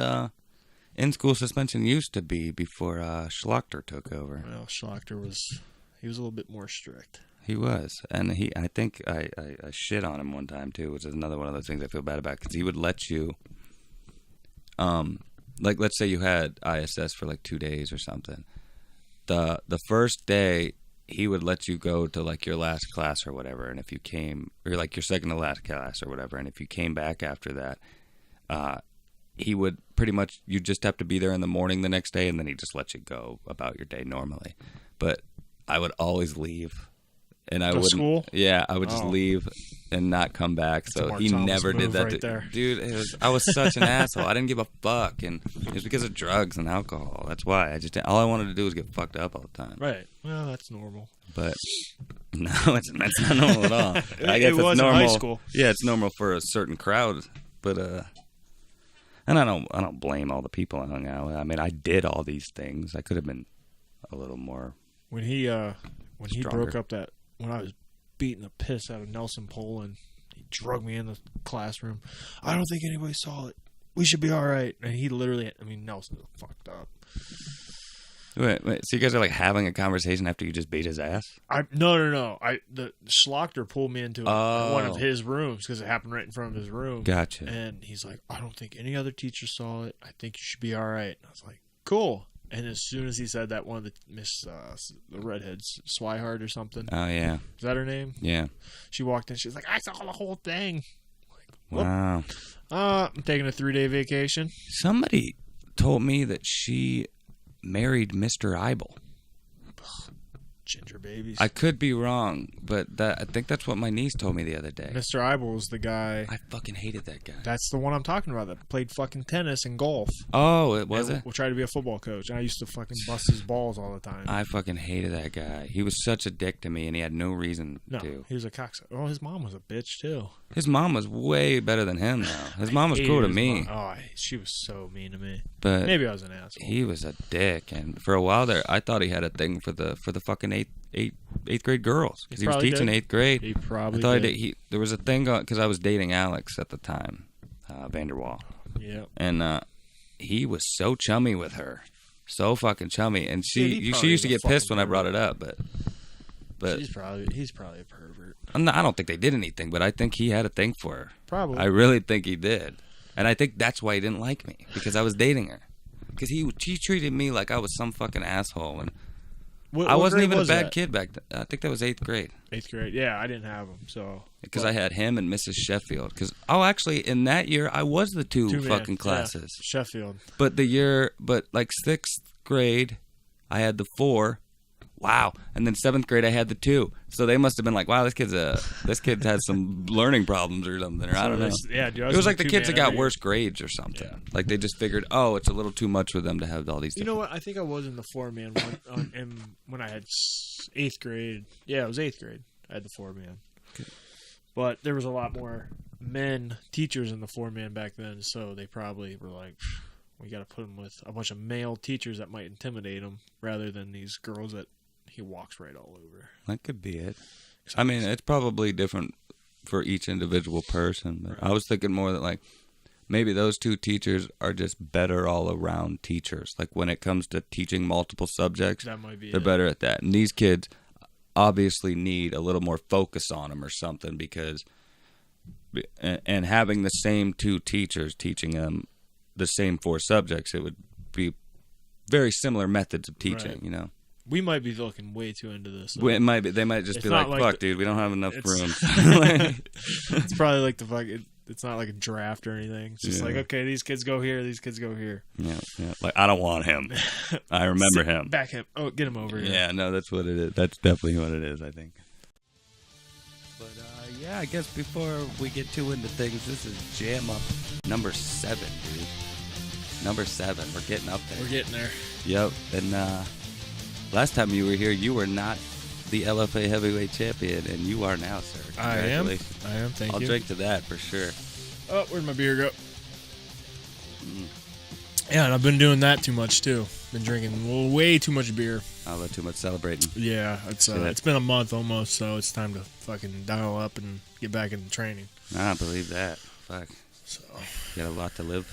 in-school suspension used to be before Schlachter took over. Well, Schlachter was a little bit more strict. He was, and I think I shit on him one time too, which is another one of those things I feel bad about, because he would let you, like let's say you had ISS for like 2 days or something. The first day he would let you go to like your last class or whatever, and if you came, or like your second to last class or whatever, and if you came back after that, he would pretty much, you just have to be there in the morning the next day, and then he just let you go about your day normally. But I would always leave. And I would school? Yeah, I would just leave and not come back. So he never did that. Dude, I was such an asshole. I didn't give a fuck, and it was because of drugs and alcohol. That's why all I wanted to do was get fucked up all the time. Right. Well, that's normal. But no, that's not normal at all. I guess it was it's normal. In high school. Yeah, it's normal for a certain crowd, but and I don't blame all the people I hung out with. I mean, I did all these things. I could have been a little more. When he stronger. broke up that. When I was beating the piss out of Nelson Poland, he drug me in the classroom. I don't think anybody saw it. We should be all right. And he literally, Nelson was fucked up. Wait, so you guys are like having a conversation after you just beat his ass? No. The Schlochter pulled me into one of his rooms because it happened right in front of his room. Gotcha. And he's like, I don't think any other teacher saw it. I think you should be all right. And I was like, cool. And as soon as he said that, one of the the redheads, Swihart or something. Oh, yeah. Is that her name? Yeah. She walked in. She was like, I saw the whole thing. Wow. I'm taking a 3-day vacation. Somebody told me that she married Mr. Eibel. Ginger babies. I could be wrong, but I think that's what my niece told me the other day. Mr. Eibel is the guy. I fucking hated that guy. That's the one I'm talking about that played fucking tennis and golf. Oh, it was it? We'll try to be a football coach. And I used to fucking bust his balls all the time. I fucking hated that guy. He was such a dick to me, and he had no reason No, to. he was a cocksucker. Oh, his mom was a bitch, too. His mom was way better than him, though. His mom was cool to me. She was so mean to me. But maybe I was an asshole. He was a dick, and for a while there, I thought he had a thing for the fucking eighth grade girls, because he was teaching 8th grade. He probably I thought did. There was a thing going, because I was dating Alex at the time, Vanderwall. Yeah. And he was so chummy with her, so fucking chummy, and she used to get pissed when I brought it up, but he's probably a pervert. I don't think they did anything, but I think he had a thing for her. Probably. I really think he did, and I think that's why he didn't like me, because I was dating her, because he treated me like I was some fucking asshole, and I wasn't even a bad kid back then. I think that was 8th grade. 8th grade. Yeah, I didn't have him, so. Because I had him and Mrs. Sheffield. Actually, in that year, I was the two fucking classes. Yeah, Sheffield. But like 6th grade, I had the 4. Wow. And then 7th grade, I had the 2. So they must have been like, wow, this kid has some learning problems or something. Or I don't know. Yeah, dude, it was like the kids that got worse grades or something. Yeah. Like they just figured, it's a little too much for them to have all these. You know what? I think I was in the 4-man when I had 8th grade. Yeah, it was 8th grade. I had the 4-man. Okay. But there was a lot more men teachers in the 4-man back then, so they probably were like, we got to put him with a bunch of male teachers that might intimidate him rather than these girls that he walks right all over. That could be it. I mean, it's probably different for each individual person. But right. I was thinking more that, like, maybe those 2 teachers are just better all-around teachers. Like, when it comes to teaching multiple subjects, they're better at that. And these kids obviously need a little more focus on them or something, because and having the same 2 teachers teaching them the same 4 subjects, it would be very similar methods of teaching, right. You know. We might be looking way too into this. It might be. They might just be like, "Fuck, dude, we don't have enough room." It's probably like the fuck. It's not like a draft or anything. It's just like, okay, these kids go here, these kids go here. Yeah. Like, I don't want him. I remember him. Back him. Oh, get him over here. Yeah, no, that's what it is. That's definitely what it is, I think. But yeah, I guess before we get too into things, this is JAMUP number 7, dude. Number 7. We're getting up there. We're getting there. Yep. And last time you were here, you were not the LFA heavyweight champion, and you are now, sir. I am. Thank you. I'll drink to that for sure. Oh, where'd my beer go? Yeah, and I've been doing that too much too. Been drinking way too much beer. I'll let too much celebrating. Yeah, it's been a month almost, so it's time to fucking dial up and get back into training. I believe that. Fuck. So you got a lot to live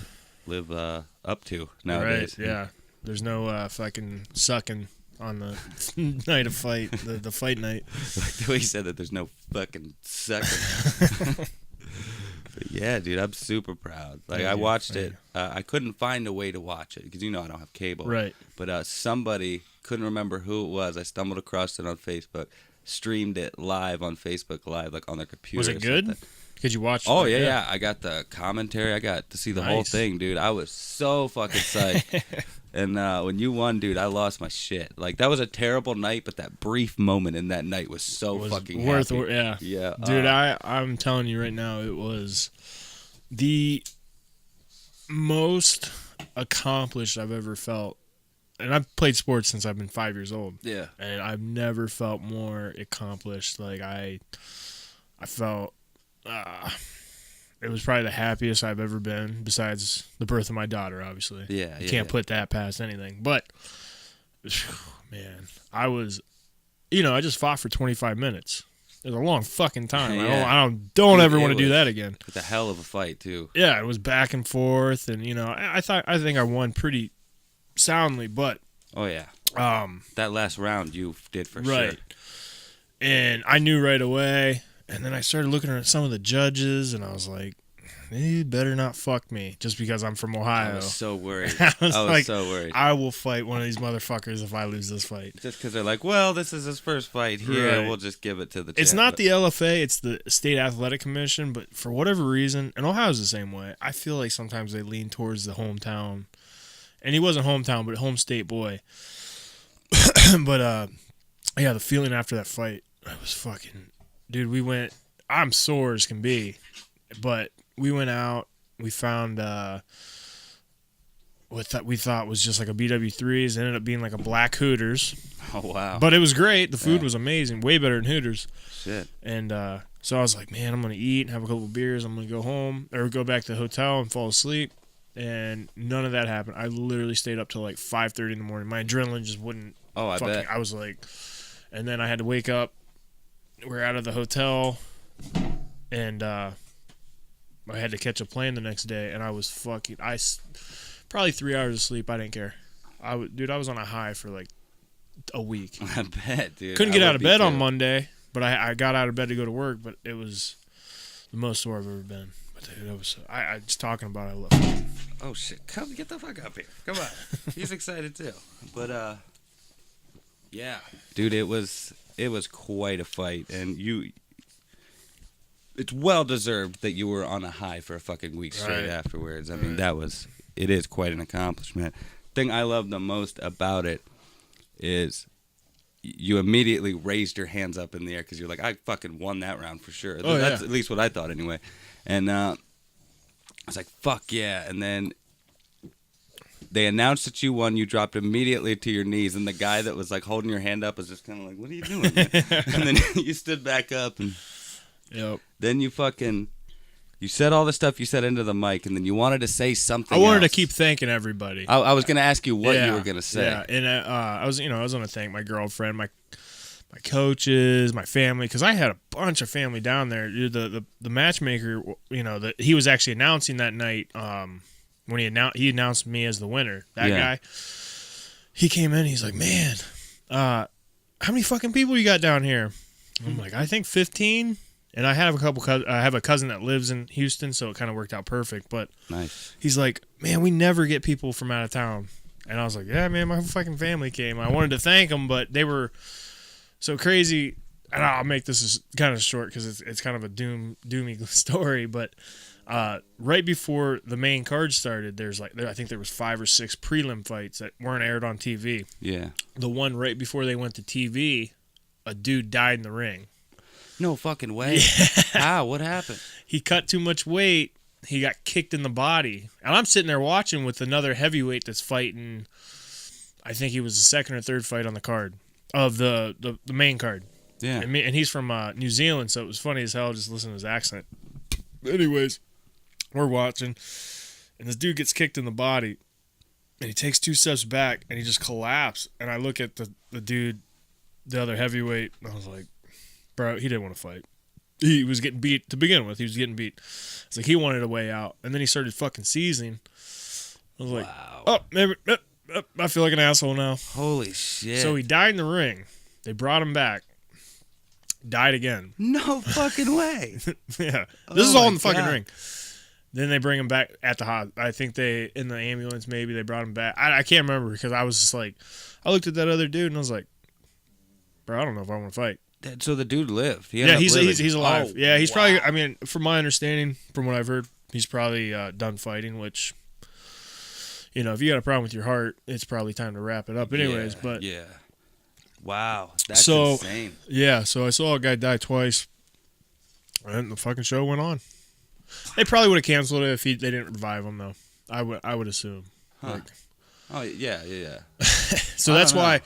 up to nowadays. Right, yeah. There's no fucking sucking on the night of fight, the fight night. Like the way you said that there's no fucking second. But yeah, dude, I'm super proud. Like, I watched it. I couldn't find a way to watch it because, I don't have cable. Right. But somebody, couldn't remember who it was. I stumbled across it on Facebook, streamed it live on Facebook Live, like on their computer. Was it good? Something. Could you watch? Oh, yeah. I got the commentary. I got to see the whole thing, dude. I was so fucking psyched. And when you won, dude, I lost my shit. Like, that was a terrible night, but that brief moment in that night was so fucking worth happy. it. Yeah. Dude, I'm telling you right now, it was the most accomplished I've ever felt. And I've played sports since I've been 5 years old. Yeah. And I've never felt more accomplished. Like, I felt... it was probably the happiest I've ever been, besides the birth of my daughter, obviously. Yeah, you can't put that past anything. But, man, I was, I just fought for 25 minutes. It was a long fucking time. Yeah. I don't ever want to do that again. It's a hell of a fight, too. Yeah, it was back and forth, and I think I won pretty soundly, but Oh yeah. That last round you did for right. sure. And I knew right away. And then I started looking at some of the judges, and I was like, "You better not fuck me," just because I'm from Ohio. I was so worried. I was like, so worried. I will fight one of these motherfuckers if I lose this fight. Just because they're like, well, this is his first fight here, Right. we'll just give it to the It's champ. not the LFA, it's the State Athletic Commission, but for whatever reason, and Ohio's the same way, I feel like sometimes they lean towards the hometown. And he wasn't hometown, but home state boy. But, yeah, the feeling after that fight, I was fucking... Dude, we went... I'm sore as can be, but we went out, we found what we thought was just like a BW3s. It ended up being like a black Hooters. Oh, wow. But it was great. The food was amazing, way better than Hooters. Shit. And so I was like, man, I'm going to eat and have a couple of beers. I'm going to go home or go back to the hotel and fall asleep. And none of that happened. I literally stayed up till like 5:30 in the morning. My adrenaline just wouldn't. Oh, I bet. I was like, and then I had to wake up. We're out of the hotel. And I had to catch a plane the next day, and I was probably 3 hours of sleep. I didn't care. I was on a high for like a week. I bet, dude. Couldn't get out of bed on Monday, but I got out of bed to go to work. But it was the most sore I've ever been. But dude, I just talking about it, I love it. Oh shit! Come get the fuck up here. Come on. He's excited too. But yeah, dude, it was quite a fight, and it's well deserved that you were on a high for a fucking week straight Right. afterwards. I mean, it is quite an accomplishment. Thing I love the most about it is you immediately raised your hands up in the air because you're like, I fucking won that round for sure. Oh, That's yeah. at least what I thought anyway. And I was like, fuck yeah. And then they announced that you won. You dropped immediately to your knees, and the guy that was like holding your hand up was just kind of like, what are you doing, man? And then you stood back up, and Yep. then you said all the stuff you said into the mic, and then you wanted to say something I wanted else. to keep thanking everybody. I was going to ask you what you were going to say. Yeah, and I was going to thank my girlfriend, my coaches, my family, because I had a bunch of family down there. Dude, the matchmaker, he was actually announcing that night when he announced me as the winner. That guy, he came in. He's like, man, how many fucking people you got down here? I'm like, I think 15. And I have a cousin that lives in Houston, so it kind of worked out perfect. But Nice. he's like, man, we never get people from out of town. And I was like, yeah, man, my fucking family came. I wanted to thank them, but they were so crazy. And I'll make this kind of short because it's kind of a doomy story. But right before the main card started, I think there was 5 or 6 prelim fights that weren't aired on TV. Yeah. The one right before they went to TV, a dude died in the ring. No fucking way. How? What happened? He cut too much weight. He got kicked in the body. And I'm sitting there watching with another heavyweight that's fighting. I think he was the second or third fight on the card of the main card. Yeah. And he's from New Zealand, so it was funny as hell just listening to his accent. Anyways, we're watching, and this dude gets kicked in the body, and he takes 2 steps back, and he just collapsed. And I look at the dude, the other heavyweight, and I was like, bro, he didn't want to fight. He was getting beat to begin with. He was getting beat. It's like he wanted a way out, and then he started fucking seizing. I was like, Wow. oh, I feel like an asshole now. Holy shit. So he died in the ring. They brought him back. Died again. No fucking way. Yeah. Oh This is all my in the fucking God. ring. Then they bring him back at the hospital. I think they, in the ambulance, maybe they brought him back. I can't remember because I was just like, I looked at that other dude and I was like, bro, I don't know if I want to fight. So the dude lived. He Yeah, ended up he's living. alive. Oh, Yeah, he's wow. probably, I mean, from my understanding, from what I've heard, he's probably done fighting, which, you know, if you got a problem with your heart, it's probably time to wrap it up anyways. Yeah, But yeah. Wow. That's So- insane. yeah, so I saw a guy die twice, and the fucking show went on. They probably would have canceled it if they didn't revive him, though. I would assume. Huh. Like, Oh, yeah. so I that's don't know. why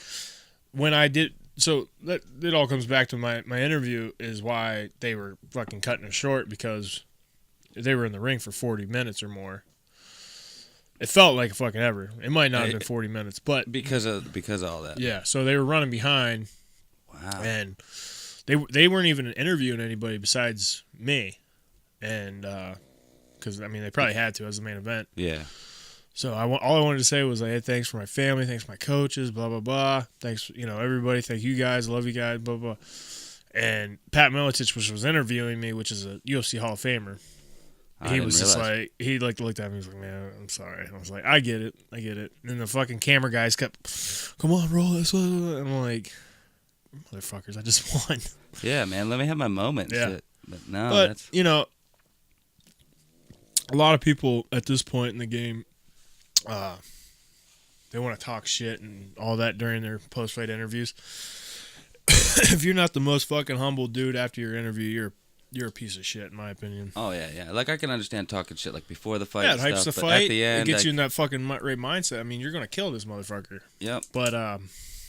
when I did, so that it all comes back to my interview is why they were fucking cutting it short, because they were in the ring for 40 minutes or more. It felt like a fucking ever. It might not have been 40 minutes, but Because of all that. yeah. So they were running behind, Wow. and they weren't even interviewing anybody besides me, and because I mean they probably had to as the main event. Yeah. So all I wanted to say was like, hey, thanks for my family, thanks for my coaches, blah blah blah, thanks everybody, thank you guys, love you guys, blah blah. And Pat Miocic, which was interviewing me, which is a UFC Hall of Famer, he was just like, he looked at me, he was like, man, I'm sorry. And I was like, I get it. And the fucking camera guys kept, come on, roll this. And I'm like, motherfuckers, I just won. Yeah, man. Let me have my moment. Yeah. Shit. But no, But that's a lot of people at this point in the game, they want to talk shit and all that during their post-fight interviews. If you're not the most fucking humble dude after your interview, you're a piece of shit, in my opinion. Oh yeah. Like I can understand talking shit like before the fight. Yeah, it and hypes stuff, the but fight. At the end, it gets you in that fucking right mindset. I mean, you're gonna kill this motherfucker. Yep. But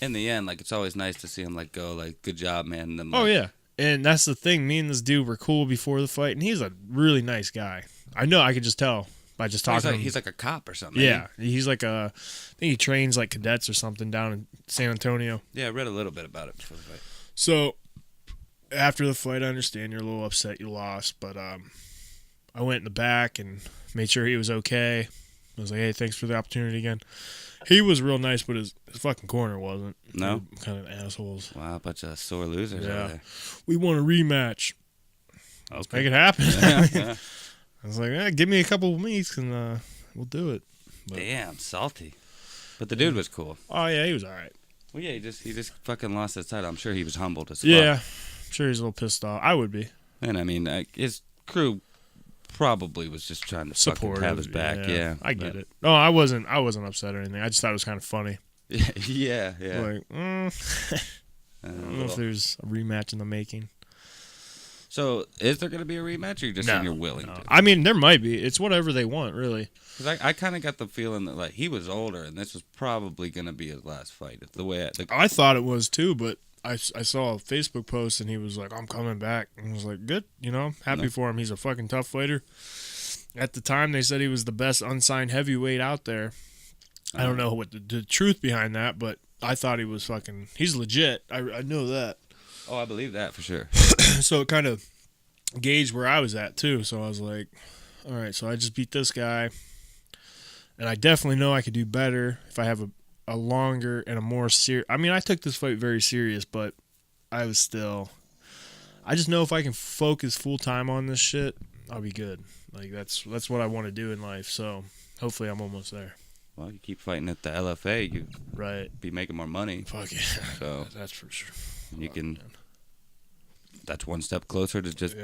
In the end, like it's always nice to see him like go like, good job, man. And then, oh like, yeah, and that's the thing. Me and this dude were cool before the fight, and he's a really nice guy. I know. I could just tell by just talking. to him. He's like a cop or something. Yeah, he's like I think he trains like cadets or something down in San Antonio. Yeah, I read a little bit about it before the fight. So after the fight, I understand you're a little upset you lost, but I went in the back and made sure he was okay. I was like, hey, thanks for the opportunity again. He was real nice, but his fucking corner wasn't. No? They were kind of assholes. Wow, a bunch of sore losers Yeah. over there. We want a rematch. Let's make it happen. Yeah. I was like, give me a couple of weeks and we'll do it. But, Damn, salty. But the dude was cool. oh, yeah, he was all right. Well, yeah, he just fucking lost his title. I'm sure he was humbled as fuck. Yeah, I'm sure he's a little pissed off. I would be. And I mean, his crew probably was just trying to fucking Supportive. have his back. Yeah, I get it. No, I wasn't upset or anything. I just thought it was kind of funny. Yeah. Like, I don't know if there's a rematch in the making. So, is there going to be a rematch, or you just saying you're willing to? I mean, there might be. It's whatever they want, really. Because I kind of got the feeling that like he was older, and this was probably going to be his last fight. It's the way I thought it was too, but I saw a Facebook post and he was like, I'm coming back. And I was like, good, happy for him. He's a fucking tough fighter. At the time, they said he was the best unsigned heavyweight out there. I don't know what the truth behind that, but I thought he was he's legit. I know that. Oh, I believe that for sure. So it kind of gauged where I was at too. So I was like, all right, so I just beat this guy. And I definitely know I could do better if I have a longer and a more serious. I mean, I took this fight very serious, but I just know if I can focus full time on this shit, I'll be good. Like that's what I want to do in life. So hopefully I'm almost there. Well, you keep fighting at the LFA, you Right. be making more money. Fuck it. So That's for sure. you can. That's one step closer to just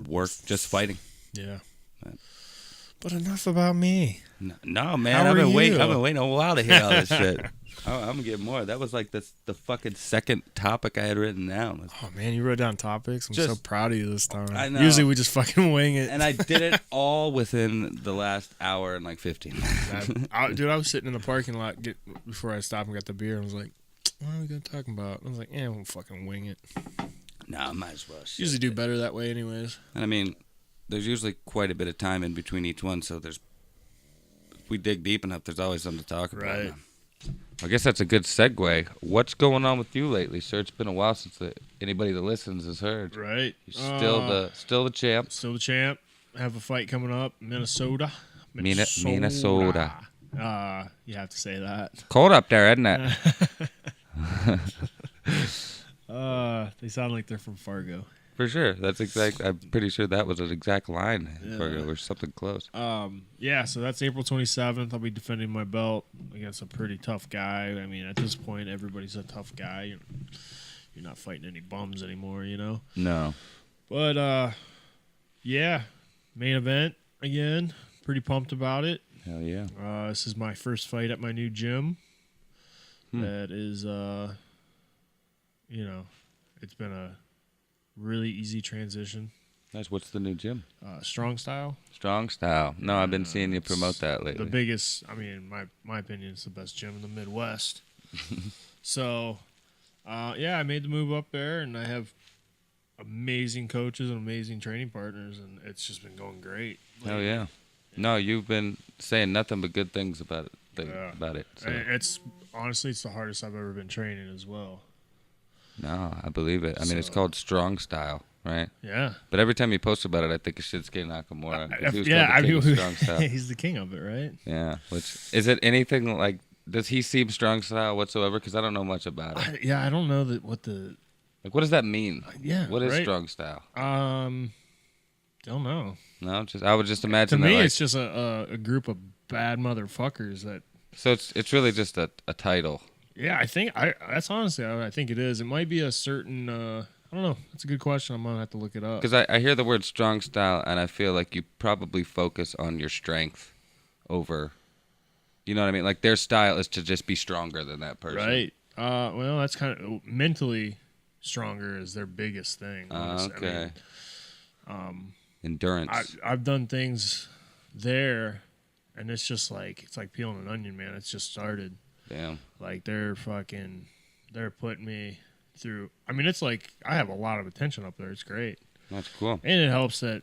work, just fighting. Yeah. Right. But enough about me. No, man, How I've been are waiting. you? I've been waiting a while to hear all this shit. I'm gonna get more. That was like the fucking second topic I had written down. Oh man, you wrote down topics. I'm so Just- proud of you this time. I know. Usually we just fucking wing it. And I did it all within the last hour and like 15 minutes. Dude, I was sitting in the parking lot before I stopped and got the beer. And I was like, what are we gonna talk about? I was like, yeah, we'll fucking wing it. No, I might as well. Usually do better that way, anyways. And I mean, there's usually quite a bit of time in between each one, so if we dig deep enough, there's always something to talk about. Right. Man. I guess that's a good segue. What's going on with you lately, sir? It's been a while since anybody that listens has heard. Right. You're still the champ. Still the champ. Have a fight coming up, Minnesota. Minnesota. You have to say that. Cold up there, isn't it? They sound like they're from Fargo. For sure. That's exact. I'm pretty sure that was an exact line Yeah. or something close. Yeah, so that's April 27th. I'll be defending my belt against a pretty tough guy. I mean, at this point, everybody's a tough guy. You're not fighting any bums anymore, you know? No. But, yeah, main event again. Pretty pumped about it. Hell yeah. This is my first fight at my new gym. That is, it's been a really easy transition. Nice. What's the new gym? Strongstyle. Strongstyle. No, I've been seeing you promote that lately. The biggest, I mean, my opinion, it's the best gym in the Midwest. So, yeah, I made the move up there, and I have amazing coaches and amazing training partners, and it's just been going great. Hell yeah. No, you've been saying nothing but good things about it. So. And it's honestly, it's the hardest I've ever been training as well. No, I believe it. I mean, it's called Strongstyle, right? Yeah. But every time you post about it, I think of Shinsuke Nakamura. 'Cause he was Yeah, called the king of Strongstyle. he's the king of it, right? Yeah. Which is it anything like? Does he seem Strongstyle whatsoever? Because I don't know much about it. I don't know what the. Like, what does that mean? Yeah. What is right? Strongstyle? Don't know. No, I would just imagine. To me, that, it's just a group of bad motherfuckers that. So it's really just a title. Yeah, I think that's honestly I think it is. It might be a certain. I don't know. That's a good question. I'm gonna have to look it up. Because I hear the word strong style, and I feel like you probably focus on your strength over. You know what I mean? Like their style is to just be stronger than that person. Right. Well, that's kind of mentally stronger is their biggest thing. Okay. I mean, Endurance. I've done things there, and it's just like peeling an onion, man. It's just started. Damn. Like they're putting me through. I mean, it's like I have a lot of attention up there. It's great. That's cool. And it helps that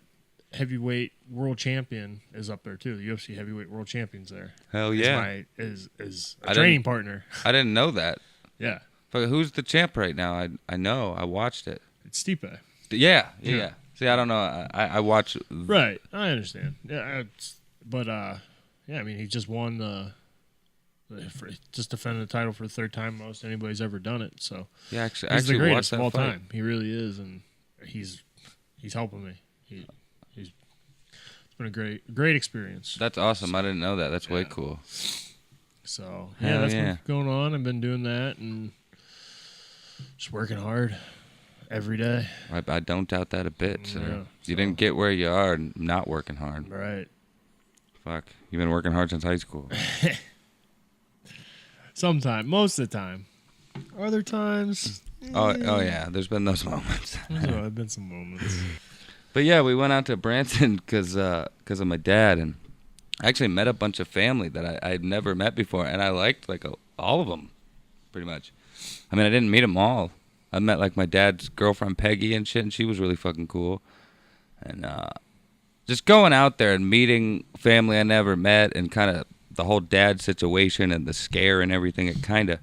heavyweight world champion is up there too. The UFC heavyweight world champion's there. Hell yeah. Is a training partner. I didn't know that. Yeah. But who's the champ right now? I know. I watched it. It's Stipe. Yeah. See, I don't know. I watch. Right. I understand. Yeah. Yeah. I mean, he just won just defended the title for the third time most anybody's ever done it. So Yeah, he's actually the greatest watched that of all fight. time. He really is, and he's helping me. It's been a great experience. That's awesome. I didn't know that. That's way Yeah. cool. So Hell that's yeah. what's going on. I've been doing that and just working hard every day. I don't doubt that a bit, sir. Yeah, You didn't get where you are not working hard. Right. Fuck. You've been working hard since high school. Sometime, most of the time. Other times, Oh yeah. There's been those moments. there's been some moments. But yeah, we went out to Branson because of my dad, and I actually met a bunch of family that I'd never met before, and I liked all of them, pretty much. I mean, I didn't meet them all. I met like my dad's girlfriend Peggy and shit, and she was really fucking cool. And just going out there and meeting family I never met, and kind of the whole dad situation and the scare and everything, it kind of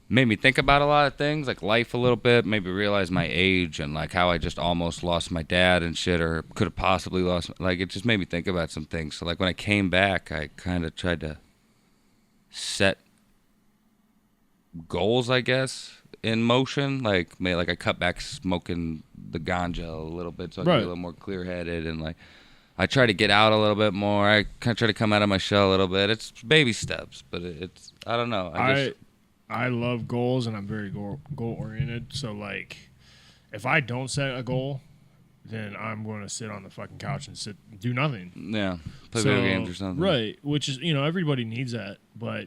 made me think about a lot of things, like life a little bit, maybe realize my age and like how I just almost lost my dad and shit, or could have possibly lost, like it just made me think about some things. So like when I came back, I kind of tried to set goals, I guess, in motion. Like I cut back smoking the ganja a little bit so I could be a little more clear-headed, and like I try to get out a little bit more. I kind of try to come out of my shell a little bit. It's baby steps, but it's I don't know. I love goals, and I'm very goal oriented. So like, if I don't set a goal, then I'm going to sit on the fucking couch and do nothing. Yeah, play video games or something. Right, which is everybody needs that, but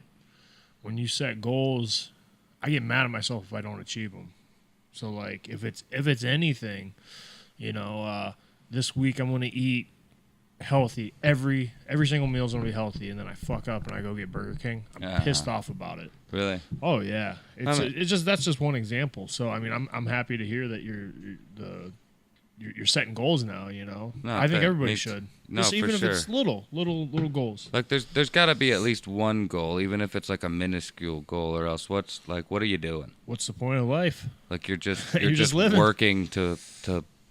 when you set goals, I get mad at myself if I don't achieve them. So like, if it's anything, this week I'm going to eat healthy. Every single meal is going to be healthy, and then I fuck up and I go get Burger King. I'm pissed off about it. Really? Oh yeah, that's just one example. So I mean, I'm happy to hear that you're setting goals now. No, I think everybody should. No, just even for if sure. it's little goals. Like there's got to be at least one goal, even if it's like a minuscule goal, or else what are you doing? What's the point of life? Like you're just You're just living. working to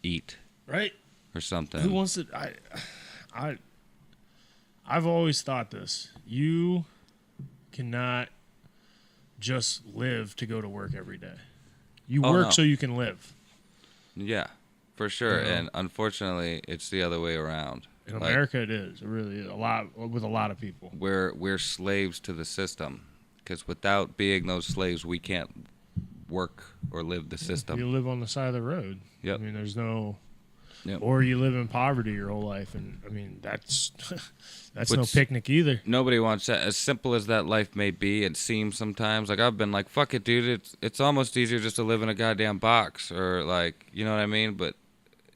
eat Right? or something. Who wants to? I've always thought this. You cannot just live to go to work every day. You work so you can live. Yeah, for sure. You know? And unfortunately, it's the other way around. In America, it is. It really is. With a lot of people. We're slaves to the system, because without being those slaves, we can't work or live the system. You live on the side of the road. Yep. I mean, there's no... Yep. Or you live in poverty your whole life, and I mean that's no Which- picnic either. Nobody wants that. As simple as that life may be, it seems sometimes. Like, I've been like, fuck it, dude. It's almost easier just to live in a goddamn box, or like, you know what I mean? But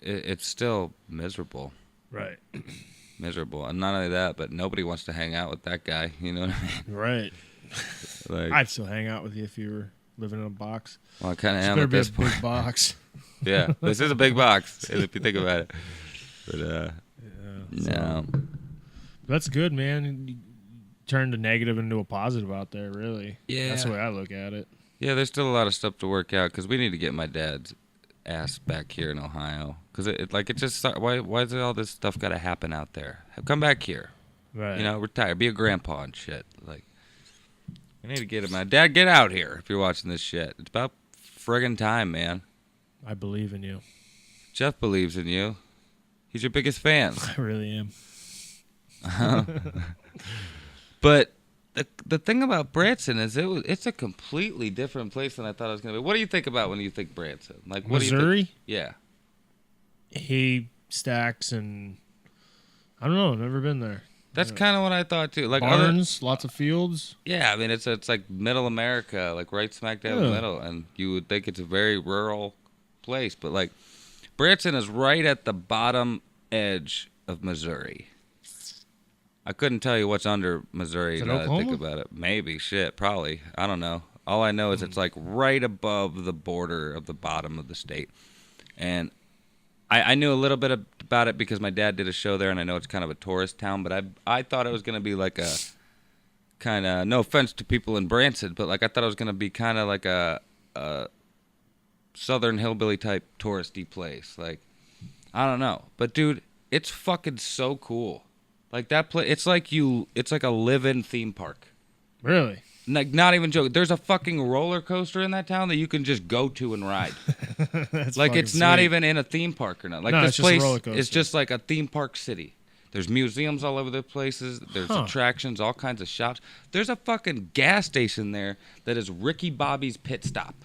it's still miserable. Right. Miserable. And not only that, but nobody wants to hang out with that guy. You know what I mean? Right. Like, I'd still hang out with you if you were living in a box. well, I kind of It's am better at be a this point. big box. Yeah, this is a big box if you think about it. But no. That's good, man. You turned a negative into a positive out there, really. Yeah. That's the way I look at it. Yeah, there's still a lot of stuff to work out, because we need to get my dad's ass back here in Ohio. Because it just why is all this stuff got to happen out there? Come back here, Right. you know, retire, be a grandpa and shit. Like, we need to get him. My dad, get out here if you're watching this shit. It's about friggin' time, man. I believe in you. Jeff believes in you. He's your biggest fan. I really am. But the thing about Branson is it's a completely different place than I thought it was going to be. What do you think about when you think Branson? Like, what do you Missouri? think? Yeah. Hay stacks and I don't know. I've never been there. That's kind of what I thought too. Like Barns, lots of fields. yeah, I mean it's like middle America, like right smack dab in the Yeah. middle, and you would think it's a very rural place, but like Branson is right at the bottom edge of Missouri. I couldn't tell you what's under Missouri Is it now that I think Oklahoma? about it. Maybe, shit, probably. I don't know. All I know is it's like right above the border of the bottom of the state. And I knew a little bit about it because my dad did a show there, and I know it's kind of a tourist town, but I thought it was going to be like a kind of, no offense to people in Branson, but like I thought it was going to be kind of like a southern hillbilly type touristy place. Like, I don't know. But dude, it's fucking so cool. Like that place, it's like a live-in theme park. Really? Like, not even joking. There's a fucking roller coaster in that town that you can just go to and ride. That's Like, fucking it's not sweet. even in a theme park or not. Like, No, this it's just a place roller coaster. is just like a theme park city. There's museums all over the places. There's Huh. attractions, all kinds of shops. There's a fucking gas station there that is Ricky Bobby's Pit Stop.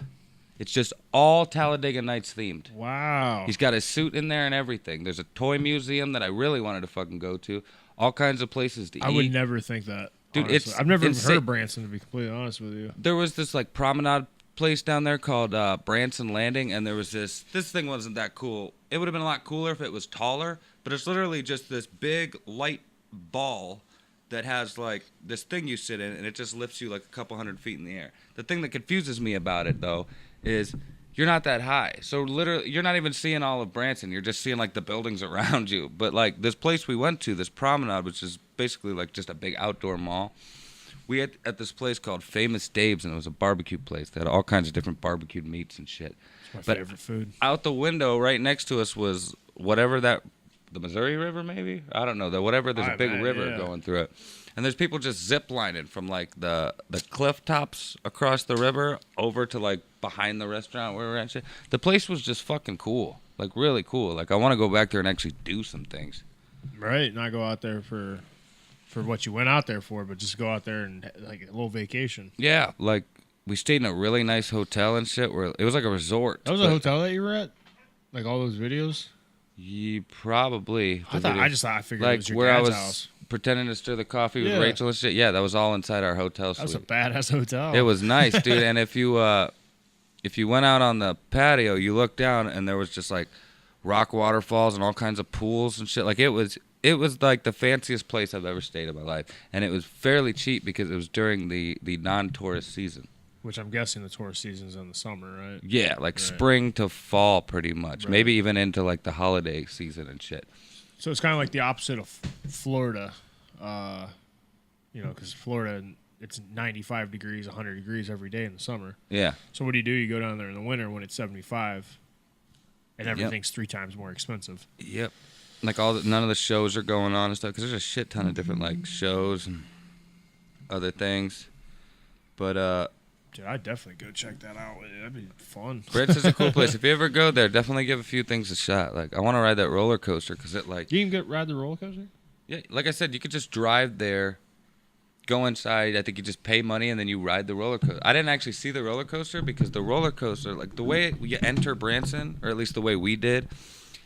It's just all Talladega Nights themed. Wow. He's got his suit in there and everything. There's a toy museum that I really wanted to fucking go to. All kinds of places to eat. I would never think that. Dude, honestly. it's I've never even insane. heard of Branson, to be completely honest with you. There was this like promenade place down there called Branson Landing, and there was this thing wasn't that cool. It would have been a lot cooler if it was taller, but it's literally just this big light ball that has like this thing you sit in, and it just lifts you like a couple 100 feet in the air. The thing that confuses me about it though is you're not that high, so literally you're not even seeing all of Branson. You're just seeing like the buildings around you. But like this place we went to, this promenade, which is basically like just a big outdoor mall. We had at this place called Famous Dave's, and it was a barbecue place. They had all kinds of different barbecued meats and shit. It's my But- favorite food. Out the window, right next to us, was whatever the Missouri River, maybe? I don't know. There's a big river going through it. And there's people just zip lining from like the cliff tops across the river over to like behind the restaurant where we're at. Shit. The place was just fucking cool. Like really cool. Like I want to go back there and actually do some things. Right, not go out there for what you went out there for, but just go out there and like a little vacation. Yeah, like we stayed in a really nice hotel and shit where it was like a resort. That was a hotel that you were at? Like all those videos? Probably. I figured it Like was your where I dad's was house. pretending to stir the coffee with Yeah. Rachel and shit. Yeah, that was all inside our hotel That was a suite. badass hotel. It was nice, dude. And if you went out on the patio, you looked down and there was just like rock waterfalls and all kinds of pools and shit. Like it was like the fanciest place I've ever stayed in my life, and it was fairly cheap because it was during the non-tourist season. Which I'm guessing the tourist season's in the summer, right? Yeah, like Right. spring to fall, pretty much. Right. Maybe even into like the holiday season and shit. So it's kind of like the opposite of Florida, because Florida, it's 95 degrees, 100 degrees every day in the summer. Yeah. So what do? You go down there in the winter when it's 75, and everything's 3 times more expensive. Yep. like none of the shows are going on and stuff because there's a shit ton of different like shows and other things. But Dude, I'd definitely go check that out. That'd be fun. Brits is a cool place. If you ever go there, definitely give a few things a shot. Like I want to ride that roller coaster because it like You can ride the roller coaster? yeah, like I said, you could just drive there, go inside. I think you just pay money and then you ride the roller coaster. I didn't actually see the roller coaster because the roller coaster, like the way you enter Branson, or at least the way we did,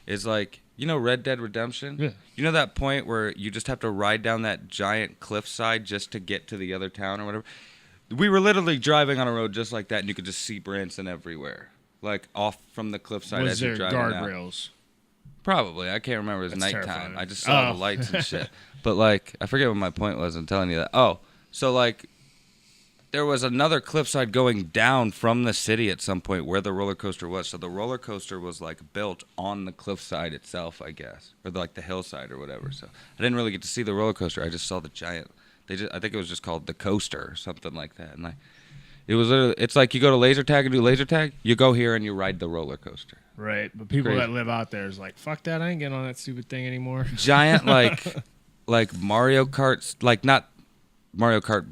is like, you know, Red Dead Redemption? Yeah. You know that point where you just have to ride down that giant cliffside just to get to the other town or whatever? We were literally driving on a road just like that, and you could just see Branson everywhere. Like, off from the cliffside Was as you're there driving down. guardrails? Probably. I can't remember. It was That's nighttime. terrifying. I just saw the lights and shit. But, like, I forget what my point was in telling you that. Oh, so, like, there was another cliffside going down from the city at some point where the roller coaster was. So the roller coaster was like built on the cliffside itself, I guess, or like the hillside or whatever. So I didn't really get to see the roller coaster. I just saw the giant. I think it was just called the coaster or something like that. And it was literally, it's like you go to laser tag and do laser tag. You go here and you ride the roller coaster. Right, but people Crazy. that live out there is like, fuck that, I ain't getting on that stupid thing anymore. Giant like Mario Karts, like not Mario Kart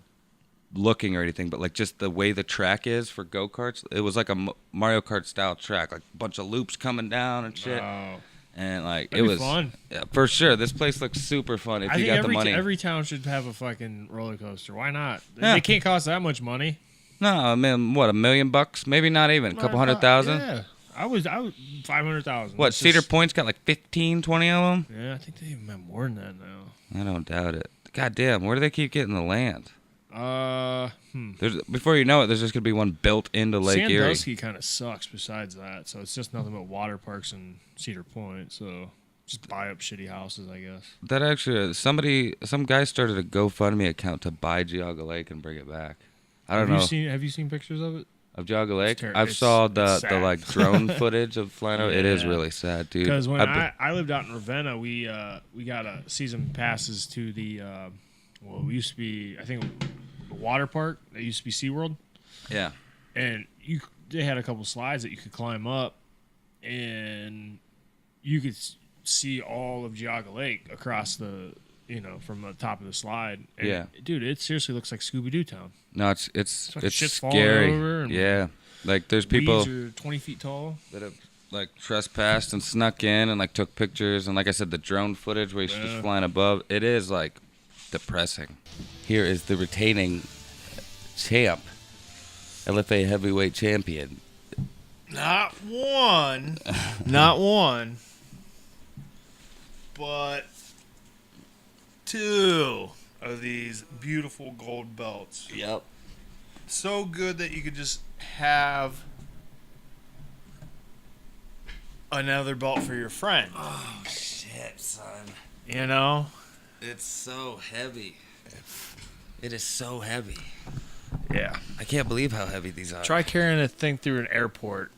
looking or anything, but like just the way the track is for go-karts. It was like a Mario Kart style track, like a bunch of loops coming down and shit. Wow. And like That'd it be was fun. Yeah, for sure. This place looks super fun if I you think got the money. every town should have a fucking roller coaster. Why not? Yeah. They can't cost that much money. No, I mean, what, $1 million? Maybe not even. A couple 100,000? Yeah. I was 500,000. What, That's Cedar just- Point's got like 15, 20 of them? Yeah, I think they even have more than that now. I don't doubt it. God damn, where do they keep getting the land? Before you know it, there's just going to be one built into Lake Erie. Sandusky kind of sucks besides that, so it's just nothing but water parks and Cedar Point, so just buy up shitty houses, I guess. That actually, some guy started a GoFundMe account to buy Geauga Lake and bring it back. I don't know. Have you seen pictures of it? Of Geauga Lake? It's I've saw it's the sad. like drone footage of flying over. It is Yeah. really sad, dude. Because when I've been- I lived out in Ravenna, we got a season passes to the it used to be, I think, a water park that used to be SeaWorld, yeah. and they had a couple slides that you could climb up, and you could see all of Geauga Lake across the from the top of the slide. And Yeah. dude, it seriously looks like Scooby-Doo town. No, it's like shit's falling scary. over and Yeah, like there's people Weeds are 20 feet tall. that have like trespassed and snuck in and like took pictures, and like I said, the drone footage where he's just flying above. It is like depressing. Here is the retaining champ, LFA heavyweight champion. Not one, not one, but two of these beautiful gold belts. Yep. So good that you could just have another belt for your friend. Oh shit, son. You know? It's so heavy. It is so heavy. Yeah. I can't believe how heavy these are. Try carrying a thing through an airport.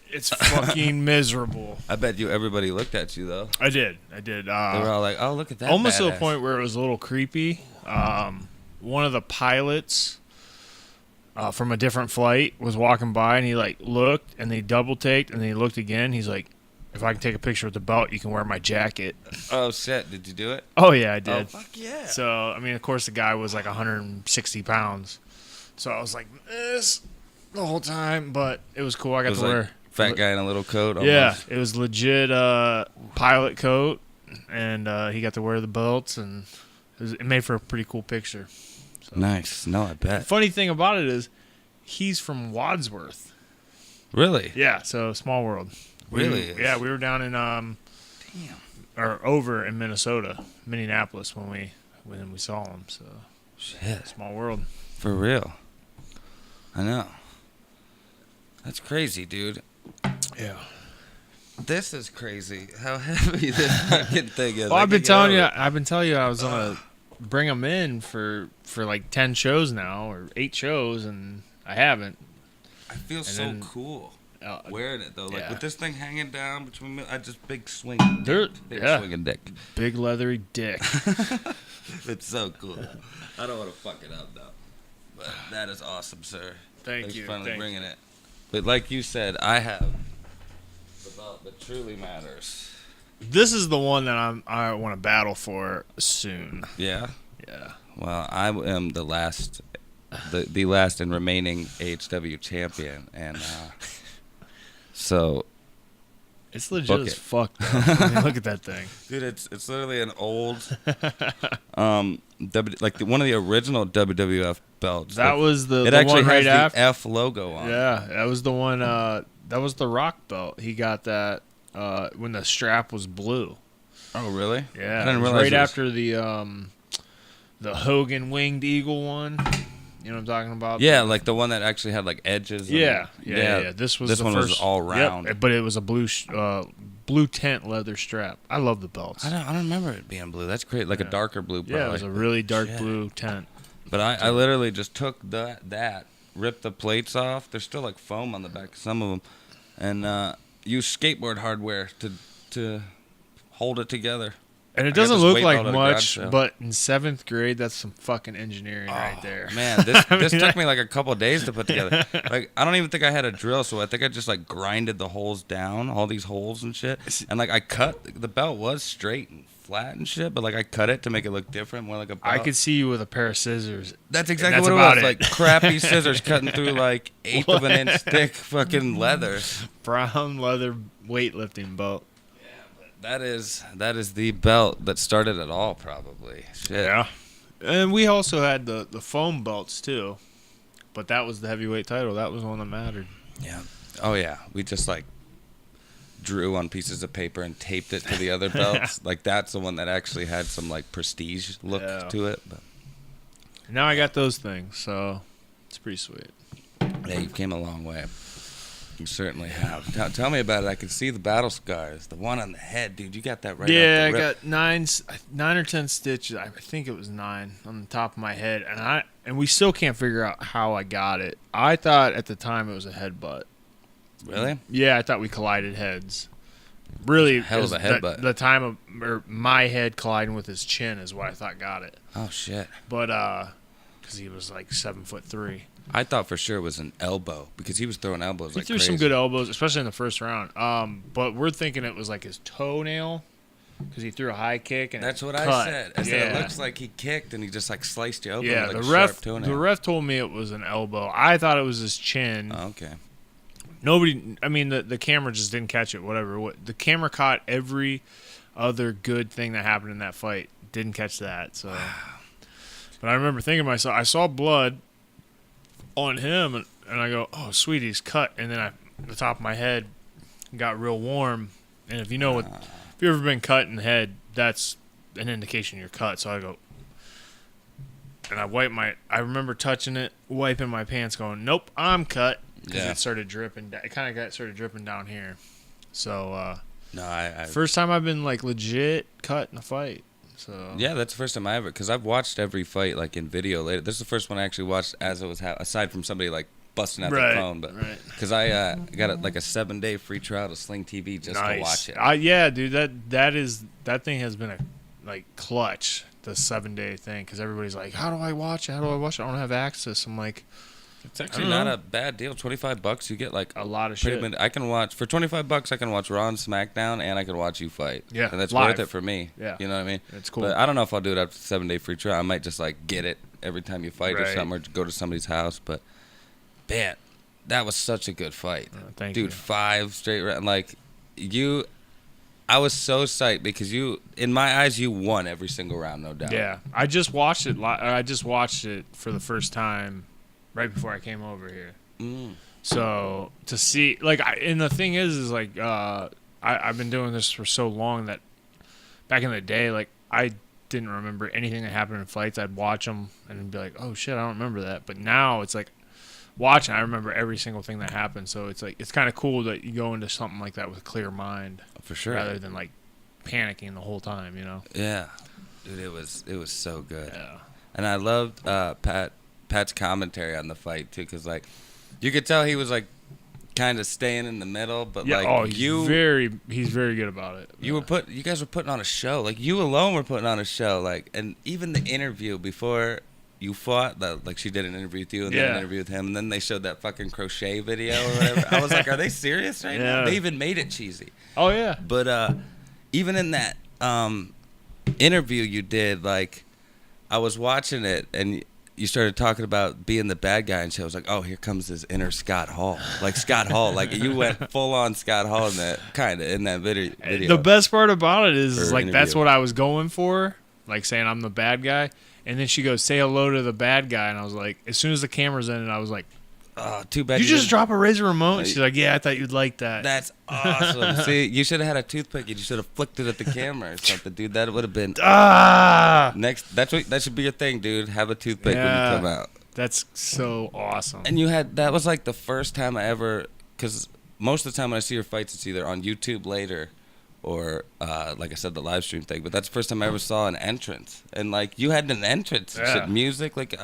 It's fucking miserable. I bet you everybody looked at you though. I did. They were all like, "Oh, look at that!" Almost to the badass." point where it was a little creepy. One of the pilots from a different flight was walking by, and he like looked, and they double taked, and then he looked again. He's like, "If I can take a picture with the belt, you can wear my jacket." Oh shit! Did you do it? Oh yeah, I did. Oh fuck yeah! So I mean, of course, the guy was like 160 pounds. So I was like this the whole time, but it was cool. I got was to like wear. fat guy in a little coat. Almost. Yeah, it was legit pilot coat, and he got to wear the belts, and it made for a pretty cool picture. So. Nice. No, I bet. Funny thing about it is, he's from Wadsworth. Really? Yeah, so small world. Really? We were down in or over in Minneapolis when we saw him. So Shit. small world. For real. I know. That's crazy, dude. Yeah. This is crazy. How heavy this fucking thing is. Well, I've been telling you I was gonna bring them in for like 10 shows now or 8 shows, and I haven't. I feel so then- cool wearing it though. Like yeah. with this thing hanging down between me, I just big swing. They're- Big yeah. swinging dick. Big leathery dick. It's so cool. I don't want to fuck it up though. But that is awesome, sir. Thanks for you. finally Thank bringing it. But like you said, I have the belt that truly matters. This is the one that I want to battle for soon. Yeah. Yeah. Well, I am the last and remaining AHW champion, and so It's legit Book as it. fuck, though. I mean, look at that thing. dude, it's literally an old one of the original WWF belts. That Like, was the it the actually one right has after. the F logo on. it. Yeah, that was the one. That was the Rock belt. He got that when the strap was blue. Oh, really? Yeah, I didn't it was realize right it was- after the Hogan winged eagle one. You know what I'm talking about? Yeah, like the one that actually had like edges. and- Yeah. This was This the one first, was all round. Yep, but it was a blue tent leather strap. I love the belts. I don't remember it being blue. That's great, like a Yeah. darker blue. Yeah, it was a really dark Shit. blue tent. But I literally just took that, ripped the plates off. There's still like foam on the back of some of them, and used skateboard hardware to hold it together. And it I got doesn't this look weight like belt at a garage much, sale. but in 7th grade, that's some fucking engineering right there. Man, this I this mean, took me like a couple of days to put together. Like I don't even think I had a drill, so I think I just like grinded the holes down, all these holes and shit. And like I cut the belt was straight and flat and shit, but like I cut it to make it look different, more like a belt. I could see you with a pair of scissors. That's exactly that's what it about was. it. Like crappy scissors cutting through like 1/8 of an inch thick fucking leather. Brown leather weightlifting belt. That is the belt that started it all, probably. Shit. Yeah. And we also had the foam belts, too. But that was the heavyweight title. That was the one that mattered. Yeah. Oh yeah. We just like drew on pieces of paper and taped it to the other belts. Like that's the one that actually had some like prestige look Yeah. to it. But Now I got those things, so it's pretty sweet. yeah, you came a long way. You certainly have. Tell me about it. I can see the battle scars. The one on the head, dude. You got that right. Yeah, I off the rip. got nine or 10 stitches. I think it was 9 on the top of my head, and we still can't figure out how I got it. I thought at the time it was a headbutt. Really? Yeah, I thought we collided heads. Really, Hell of a headbutt. The time of my head colliding with his chin is what I thought got it. Oh shit. But because he was like 7'3". I thought for sure it was an elbow because he was throwing elbows He like threw crazy. some good elbows, especially in the first round. But we're thinking it was like his toenail because he threw a high kick and That's it what cut. I said. I said it Yeah. looks like he kicked and he just like sliced you open Yeah, with like the a ref. sharp toenail. The ref told me it was an elbow. I thought it was his chin. Oh, okay. Nobody. I mean, the camera just didn't catch it. Whatever. The camera caught every other good thing that happened in that fight. Didn't catch that. So, but I remember thinking to myself, I saw blood on him, and I go, "Oh, sweet, he's cut." And then the top of my head got real warm. And if you know if you've ever been cut in the head, that's an indication you're cut. So I go, and I remember touching it, wiping my pants, going, "Nope, I'm cut." Because Yeah. it started dripping. It kind of started dripping down here. So No, I first time I've been like legit cut in a fight. So yeah, that's the first time I ever, because I've watched every fight like in video later. This is the first one I actually watched as it was aside from somebody like busting out Right, their phone, but right. because I got like a 7-day free trial to Sling TV just to watch it. Yeah, dude, that thing has been a like clutch, the 7-day thing, because everybody's like, how do I watch it? How do I watch it? I don't have access. I'm like, It's actually I don't not know. a bad deal. $25, you get like a lot of pretty shit. much. I can watch for $25. I can watch Raw and SmackDown, and I can watch you fight. Yeah, and that's live. worth it for me. Yeah. You know what I mean? It's cool. But I don't know if I'll do it after the 7-day free trial. I might just like get it every time you fight or Right. something, or go to somebody's house. But man, that was such a good fight, Thank dude. you. 5 straight rounds. Like you, I was so psyched because you, in my eyes, you won every single round, no doubt. Yeah, I just watched it. I just watched it for the first time right before I came over here. Mm. So to see, like, and the thing is like, I've been doing this for so long that back in the day, like, I didn't remember anything that happened in fights. I'd watch them and be like, oh shit, I don't remember that. But now it's like watching, I remember every single thing that happened. So it's like it's kind of cool that you go into something like that with a clear mind, For sure. rather than like panicking the whole time. You know? Yeah, dude, it was so good. Yeah. And I loved Pat's commentary on the fight too, because like you could tell he was like kind of staying in the middle, but Yeah. like Oh, he's you very good about it. you guys were putting on a show. Like you alone were putting on a show. Like, and even the interview before you fought, like she did an interview with you and then an Yeah. interview with him, and then they showed that fucking crochet video or whatever. I was like, are they serious right now? Yeah. They even made it cheesy. Oh yeah. But even in that interview you did, like, I was watching it and you started talking about being the bad guy, and she was like, "Oh, here comes this inner Scott Hall." Like Scott Hall, like you went full on Scott Hall in that video. The best part about it is like interview. that's what I was going for, like saying I'm the bad guy. And then she goes, "Say hello to the bad guy," and I was like, as soon as the camera's in, I was like, Oh, too bad. "You just drop a Razor Ramon?" She's like, "Yeah, I thought you'd like that." That's awesome. See, you should have had a toothpick. You should have flicked it at the camera or something, dude. That would have been next. That should be your thing, dude. Have a toothpick when you come out. That's so awesome. And that was like the first time I ever, because most of the time when I see your fights, it's either on YouTube later, or like I said, the live stream thing. But that's the first time I ever saw an entrance, and like you had an entrance, shit, music. Like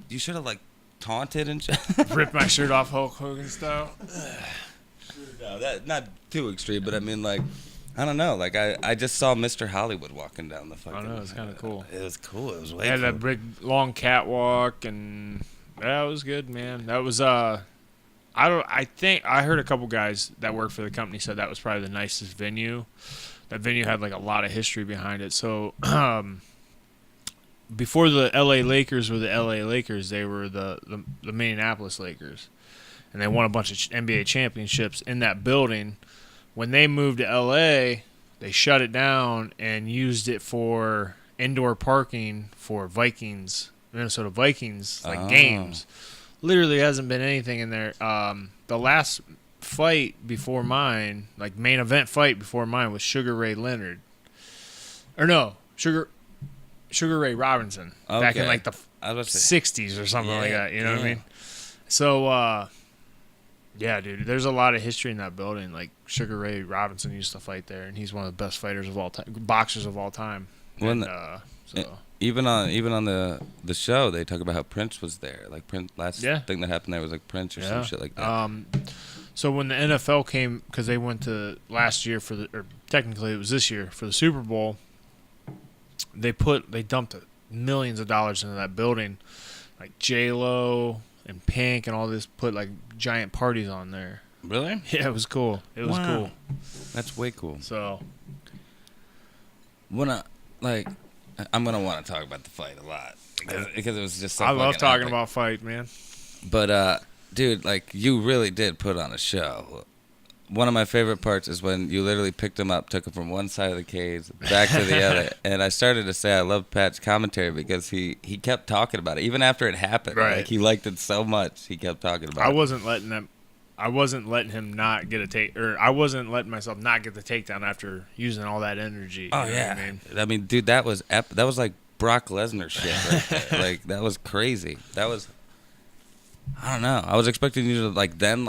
you should have like taunted and shit. Rip my shirt off Hulk Hogan style. No, that not too extreme, but I mean, like, I don't know. Like, I just saw Mr. Hollywood walking down the fucking. I know, it's kind of cool. It was cool. It was way. They had cool. that big long catwalk, and that was good, man. That was I think I heard a couple guys that work for the company said that was probably the nicest venue. That venue had like a lot of history behind it. So before the LA Lakers were the LA Lakers, they were the Minneapolis Lakers. And they won a bunch of NBA championships in that building. When they moved to LA, they shut it down and used it for indoor parking for Minnesota Vikings, games. Literally hasn't been anything in there. The last fight before mine, like main event fight before mine, was Sugar Ray Leonard. Or no, Sugar Ray Robinson. Okay. Back in like the 60s or something like that. You know what I mean? So, yeah, dude, there's a lot of history in that building. Like Sugar Ray Robinson used to fight there, and he's one of the best fighters of all time, boxers of all time. And, even on the show, they talk about how Prince was there. Like Prince, thing that happened there was like Prince or some shit like that. So when the NFL came, because they went to last year or technically it was this year for the Super Bowl, they dumped millions of dollars into that building, like J-Lo and Pink and all this, put like giant parties on there. Really? Yeah, it was cool. It was cool. That's way cool. So I'm gonna want to talk about the fight a lot because it was just so I love talking epic. about fight, man. But dude, like you really did put on a show. One of my favorite parts is when you literally picked him up, took him from one side of the cage back to the other, and I started to say I love Pat's commentary because he kept talking about it even after it happened. Right. Like he liked it so much, he kept talking about it. I wasn't letting him not get a take, or I wasn't letting myself not get the takedown after using all that energy. Oh, you know yeah. what I mean? I mean, dude, that was that was like Brock Lesnar shit right there. Like, that was crazy. That was, I don't know. I was expecting you to, then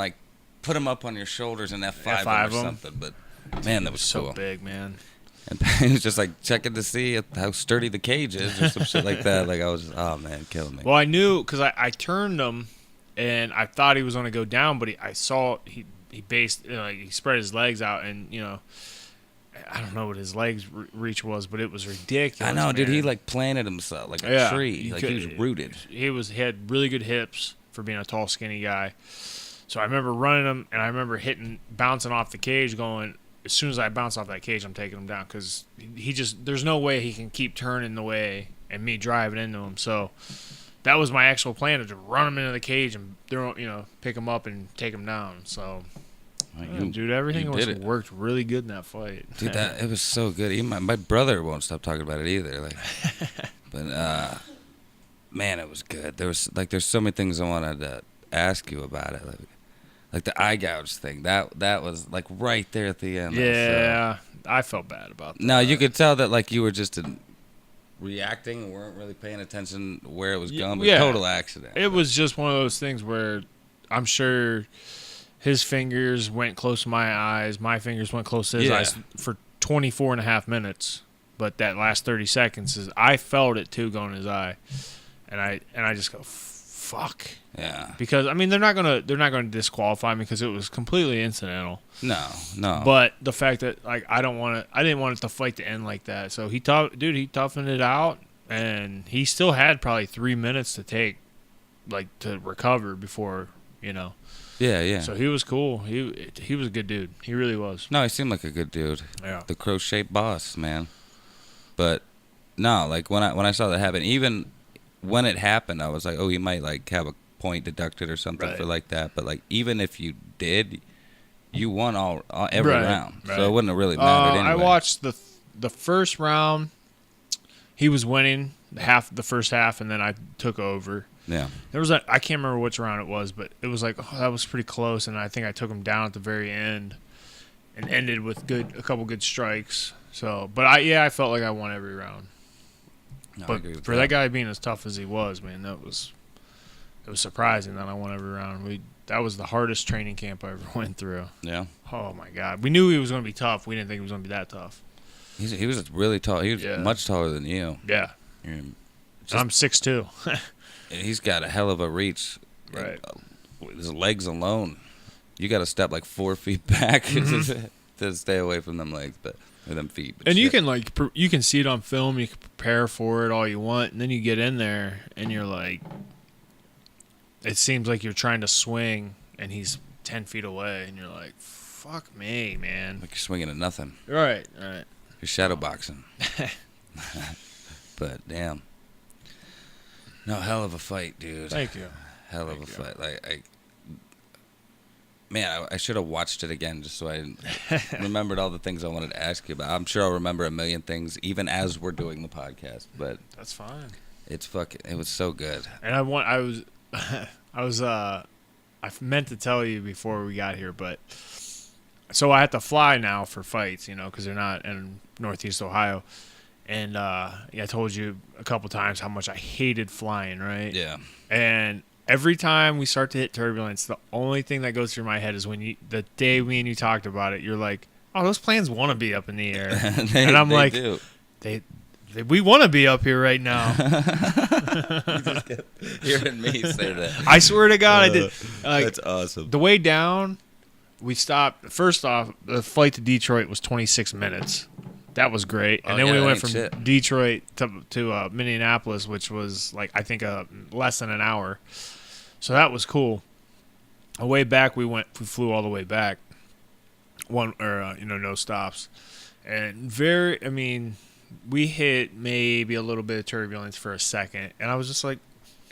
put him up on your shoulders and F5 him or something. But, man, that was so cool. big, man. And he was just, checking to see how sturdy the cage is or some shit like that. Like, I was just, oh, man, killing me. Well, I knew, because I turned him, and I thought he was going to go down, but I saw he he spread his legs out, and, I don't know what his legs reach was, but it was ridiculous. I know, man. dude. He planted himself like a tree. He was rooted. He had really good hips for being a tall, skinny guy. So I remember running him, and I remember bouncing off the cage, going, as soon as I bounce off that cage, I'm taking him down, because there's no way he can keep turning the way and me driving into him. So that was my actual plan, to run him into the cage and pick him up and take him down. So. Dude, everything worked really good in that fight. Dude, it was so good. Even my brother won't stop talking about it either. But man, it was good. There's so many things I wanted to ask you about it. Like the eye gouge thing. That was right there at the end. Yeah, I felt bad about that. No, you could tell that you were just reacting and weren't really paying attention where it was going. But total accident. It was just one of those things where I'm sure his fingers went close to my eyes. My fingers went close to his eyes for 24 and a half minutes. But that last 30 seconds, I felt it too going in his eye, and I just go, fuck. Yeah. Because they're not gonna disqualify me because it was completely incidental. No. But the fact that I didn't want it to fight to end like that. So he toughened it out, and he still had probably 3 minutes to take, to recover before you know. Yeah, yeah. So he was cool. He was a good dude. He really was. No, he seemed like a good dude. Yeah. The crow-shaped boss, man. But no, like when I saw that happen, even when it happened, I was like, oh, he might like have a point deducted or something for like that. But like even if you did, you won every round, so it wouldn't have really mattered anyway. I watched the first round. He was winning the first half, and then I took over. Yeah. There was I can't remember which round it was, but it was like that was pretty close, and I think I took him down at the very end, and ended with a couple good strikes. So, but I felt like I won every round. No, but for that guy being as tough as he was, man, it was surprising that I won every round. That was the hardest training camp I ever went through. Yeah. Oh my God, we knew he was going to be tough. We didn't think he was going to be that tough. He was really tall. He was much taller than you. Yeah. I'm 6'2". He's got a hell of a reach. Right. His legs alone, you got to step like 4 feet back to stay away from them legs, or them feet. But and you can you can see it on film. You can prepare for it all you want, and then you get in there and you're like, it seems like you're trying to swing, and he's 10 feet away, and you're like, fuck me, man. Like you're swinging at nothing. Right. You're shadow boxing. But damn. No, hell of a fight, dude. Thank you. Hell of a fight. Like, I should have watched it again just so I remembered all the things I wanted to ask you about. I'm sure I'll remember a million things even as we're doing the podcast. But that's fine. It was so good. And I meant to tell you before we got here, but so I have to fly now for fights, because they're not in Northeast Ohio. And I told you a couple times how much I hated flying, right? Yeah. And every time we start to hit turbulence, the only thing that goes through my head is the day me and you talked about it, you're like, oh, those planes want to be up in the air. And I'm like, we want to be up here right now. You just kept hearing me say that. I swear to God, I did. That's awesome. The way down, we stopped. First off, the flight to Detroit was 26 minutes. That was great. And then we went from Detroit to Minneapolis, which was I think less than an hour. So that was cool. On the way back, we flew all the way back. No stops. And we hit maybe a little bit of turbulence for a second, and I was just like,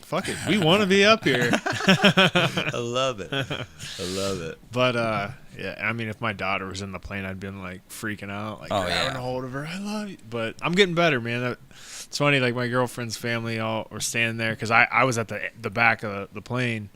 fuck it, we want to be up here. I love it. But if my daughter was in the plane, I'd been freaking out, grabbing a hold of her. I love you. But I'm getting better, man. It's funny, my girlfriend's family all were standing there because I was at the back of the plane,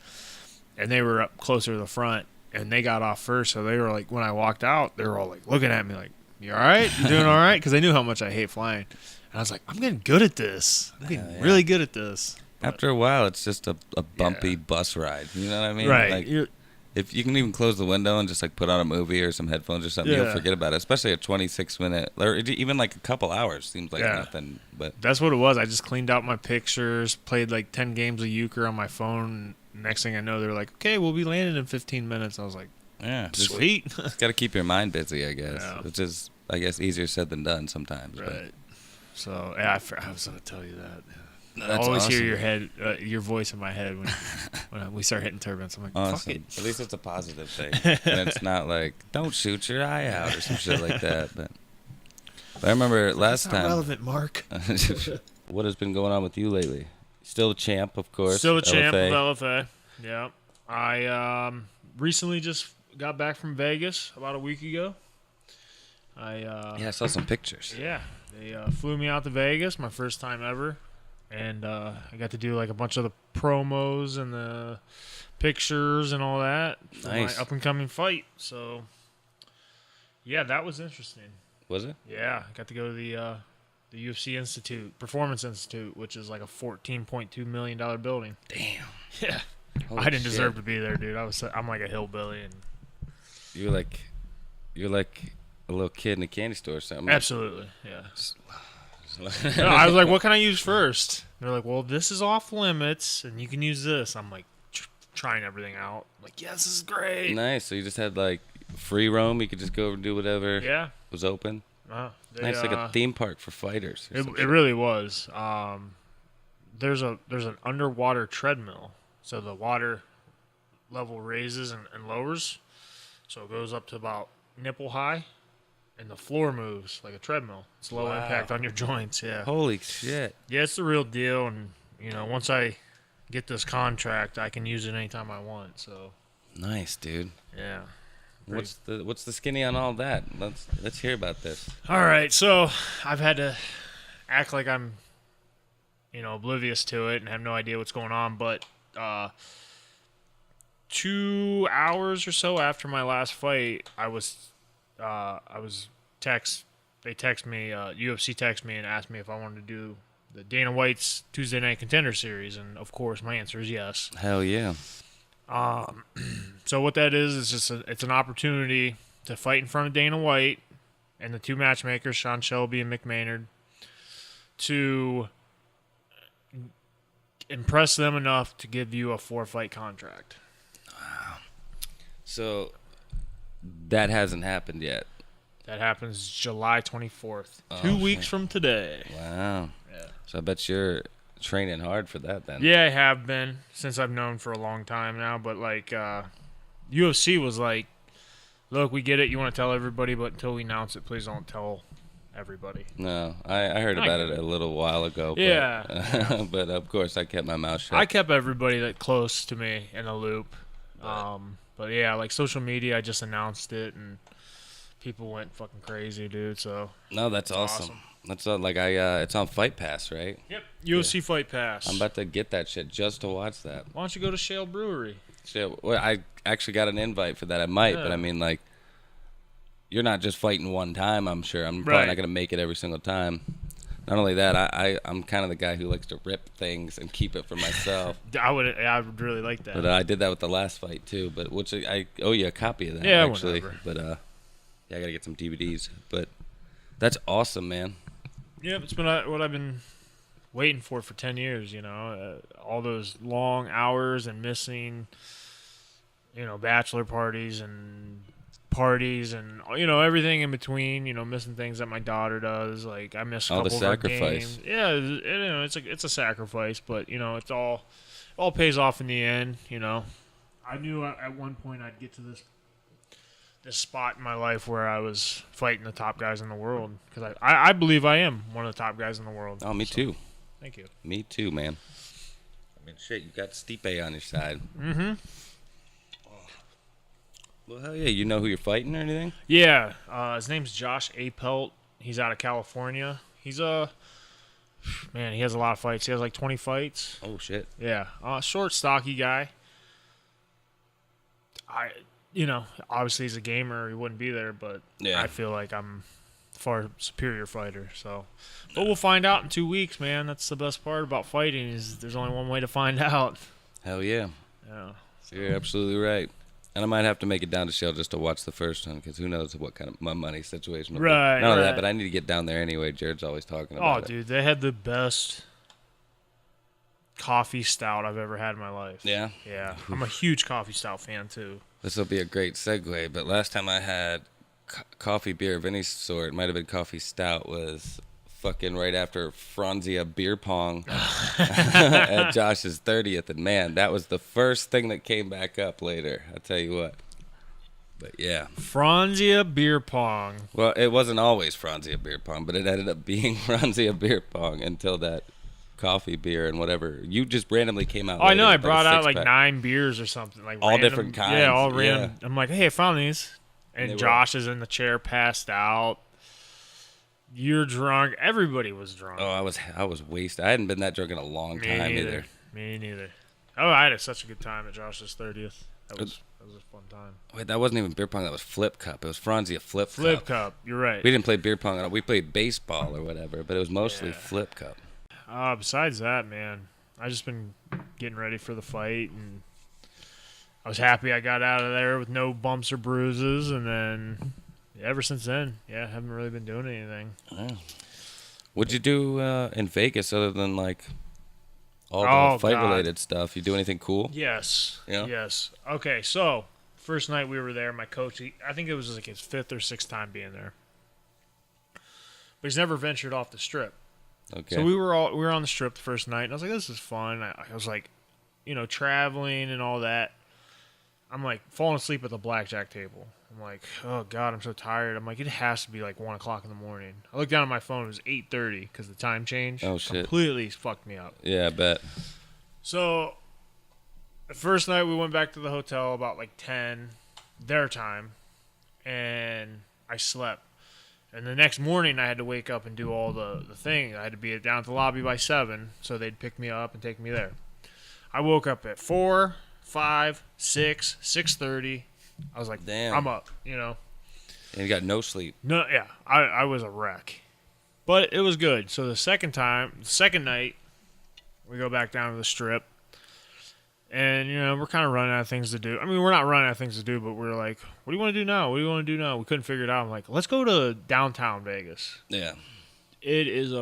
and they were up closer to the front, and they got off first. So they were when I walked out, they were all looking at me you all right? You doing all right? Because they knew how much I hate flying. And I was like, I'm getting good at this. I'm getting really good at this. But after a while, it's just a bumpy bus ride. You know what I mean? Right. If you can even close the window and just put on a movie or some headphones or something, you'll forget about it. Especially a 26-minute, or even a couple hours seems like nothing. But that's what it was. I just cleaned out my pictures, played 10 games of euchre on my phone. Next thing I know, they're like, okay, we'll be landing in 15 minutes. I was like, sweet. Just got to keep your mind busy, I guess. Yeah. Which is, I guess, easier said than done sometimes. Right. But. So I was going to tell you that. That's I always awesome. hear your voice in my head when we start hitting turbulence. I'm like, awesome. Fuck it. At least it's a positive thing. And it's not don't shoot your eye out or some shit like that. But I remember last time. Relevant, Mark. What has been going on with you lately? Still a champ, of course. Still a champ of LFA. Yeah. I recently just got back from Vegas about a week ago. I saw some pictures. Yeah. They flew me out to Vegas, my first time ever. And I got to do a bunch of the promos and the pictures and all that for my up-and-coming fight. So, yeah, that was interesting. Was it? Yeah. I got to go to the UFC Performance Institute, which is a $14.2 million building. Damn. Yeah. I didn't deserve to be there, dude. I'm like a hillbilly. And you're like a little kid in a candy store or something. Absolutely, yeah. No, I was like, what can I use first? They're like, well, this is off limits, and you can use this. I'm like, trying everything out. I'm like, yes, this is great. Nice. So you just had free roam. You could just go over and do whatever. Yeah. Was open. Nice, like a theme park for fighters. It really was. There's an underwater treadmill, so the water level raises and lowers. So it goes up to about nipple high, and the floor moves like a treadmill. It's low Wow. impact on your joints. Yeah. Holy shit. Yeah, it's the real deal. And, once I get this contract, I can use it anytime I want. So, Nice, dude. yeah. What's the skinny on all that? Let's hear about this. All right. So I've had to act like I'm, oblivious to it and have no idea what's going on. But 2 hours or so after my last fight, they text me, UFC texted me and asked me if I wanted to do the Dana White's Tuesday Night Contender Series, and of course my answer is yes. Hell yeah. So what that is just it's an opportunity to fight in front of Dana White and the two matchmakers, Sean Shelby and Mick Maynard, to impress them enough to give you a 4-fight contract. So that hasn't happened yet. That happens July 24th, Oh, 2 weeks shit. from today. Wow. Yeah. So I bet you're training hard for that then. Yeah, I have been since I've known for a long time now. But UFC was like, "Look, we get it. You want to tell everybody, but until we announce it, please don't tell everybody." No, I heard about it a little while ago. But, Yeah. but of course I kept my mouth shut. I kept everybody that close to me in a loop. But yeah, like social media, I just announced it and people went fucking crazy, dude. So No, that's awesome. That's it's on Fight Pass, right? yep, UFC Fight Pass. I'm about to get that shit just to watch that. Why don't you go to Shale Brewery? Shit, well, I actually got an invite for that. I might, but Yeah. I mean, like, you're not just fighting one time. I'm sure. I'm Right. probably not gonna make it every single time. Not only that, I'm kind of the guy who likes to rip things and keep it for myself. I would really like that. But I did that with the last fight too. But which I owe you a copy of that. Yeah, actually. whatever. But yeah, I gotta get some DVDs. But that's awesome, man. Yep, it's been what I've been waiting for 10 years, all those long hours and missing, bachelor parties and everything in between, missing things that my daughter does. Like I miss a All the couple of her sacrifice. games. Yeah, it's a sacrifice, but it's all pays off in the end, I knew at one point I'd get to this spot in my life where I was fighting the top guys in the world, because I believe I am one of the top guys in the world. Oh, me too. Thank you. Me too, man. I mean, shit, you got Stipe on your side. Mm-hmm. Well, hell yeah. You know who you're fighting or anything? Yeah, his name's Josh Apelt. He's out of California. He's man, he has a lot of fights. He has like 20 fights. Oh shit. Yeah, short, stocky guy. Obviously he's a gamer. He wouldn't be there, but Yeah. I feel like I'm a far superior fighter. So, but we'll find out in 2 weeks, man. That's the best part about fighting is there's only one way to find out. Hell yeah. Yeah. You're absolutely right. And I might have to make it down to Shell just to watch the first one, because who knows what kind of my money situation will Right, be. None of that, right. but I need to get down there anyway. Jared's always talking Oh, about it. dude, they had the best coffee stout I've ever had in my life. Yeah? Yeah. I'm a huge coffee stout fan, too. This will be a great segue, but last time I had coffee beer of any sort, it might have been coffee stout, was fucking right after Franzia beer pong at Josh's 30th. And man, that was the first thing that came back up later. I'll tell you what. But yeah. Franzia beer pong. Well, it wasn't always Franzia beer pong, but it ended up being Franzia beer pong until that coffee beer and whatever. You just randomly came out. Oh, I know. I later with, brought a out like six-pack. 9 beers or something. Like All random, different kinds, Yeah, all yeah. random. I'm like, hey, I found these. And they And were- Josh is in the chair, passed out. You're drunk. Everybody was drunk. Oh, I was wasted. I hadn't been that drunk in a long Me time neither. either. Me neither. Oh, I had such a good time at Josh's 30th. That was a fun time. Wait, that wasn't even beer pong. That was flip cup. It was Franzia flip Flip cup. cup. You're right. We didn't play beer pong at all. We played baseball or whatever, but it was mostly Yeah. flip cup. Besides that, man, I just been getting ready for the fight, and I was happy I got out of there with no bumps or bruises, and then ever since then, yeah, haven't really been doing anything. Yeah. What'd you do in Vegas other than like all the Oh, fight-related stuff? You do anything cool? Yes. Yeah? Yes. Okay, so first night we were there, my coach, I think it was like his 5th or 6th time being there, but he's never ventured off the strip. Okay. So we were on the strip the first night, and I was like, "This is fun." I was like, traveling and all that. I'm like falling asleep at the blackjack table. I'm like, oh God, I'm so tired. I'm like, it has to be like 1 o'clock in the morning. I looked down at my phone. It was 8:30 because the time change. Oh, shit. Completely fucked me up. Yeah, I bet. So the first night we went back to the hotel about like 10 their time, and I slept. And the next morning I had to wake up and do all the thing. I had to be down at the lobby by 7, so they'd pick me up and take me there. I woke up at 4, 5, 6, 6:30. I was like, Damn. I'm up, you know. And you got no sleep. No, yeah, I was a wreck. But it was good. So the second night, we go back down to the strip. And, you know, we're kind of running out of things to do. I mean, we're not running out of things to do, but we're like, what do you want to do now? What do you want to do now? We couldn't figure it out. I'm like, let's go to downtown Vegas. Yeah. It is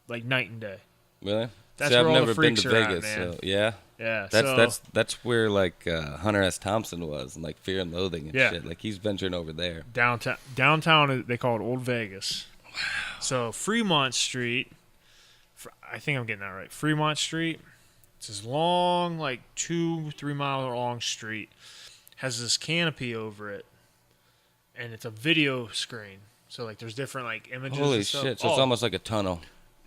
like night and day. Really? That's See, where I've all never the been freaks to are at, Vegas, man. so yeah. Yeah. That's where like Hunter S. Thompson was, and like Fear and Loathing and Yeah. shit. Like he's venturing over there. Downtown, they call it Old Vegas. Wow. So Fremont Street, I think I'm getting that right. Fremont Street, it's this long, like 2-3 mile long street, has this canopy over it, and it's a video screen. So like there's different like images. Holy and stuff. shit! So it's almost like a tunnel.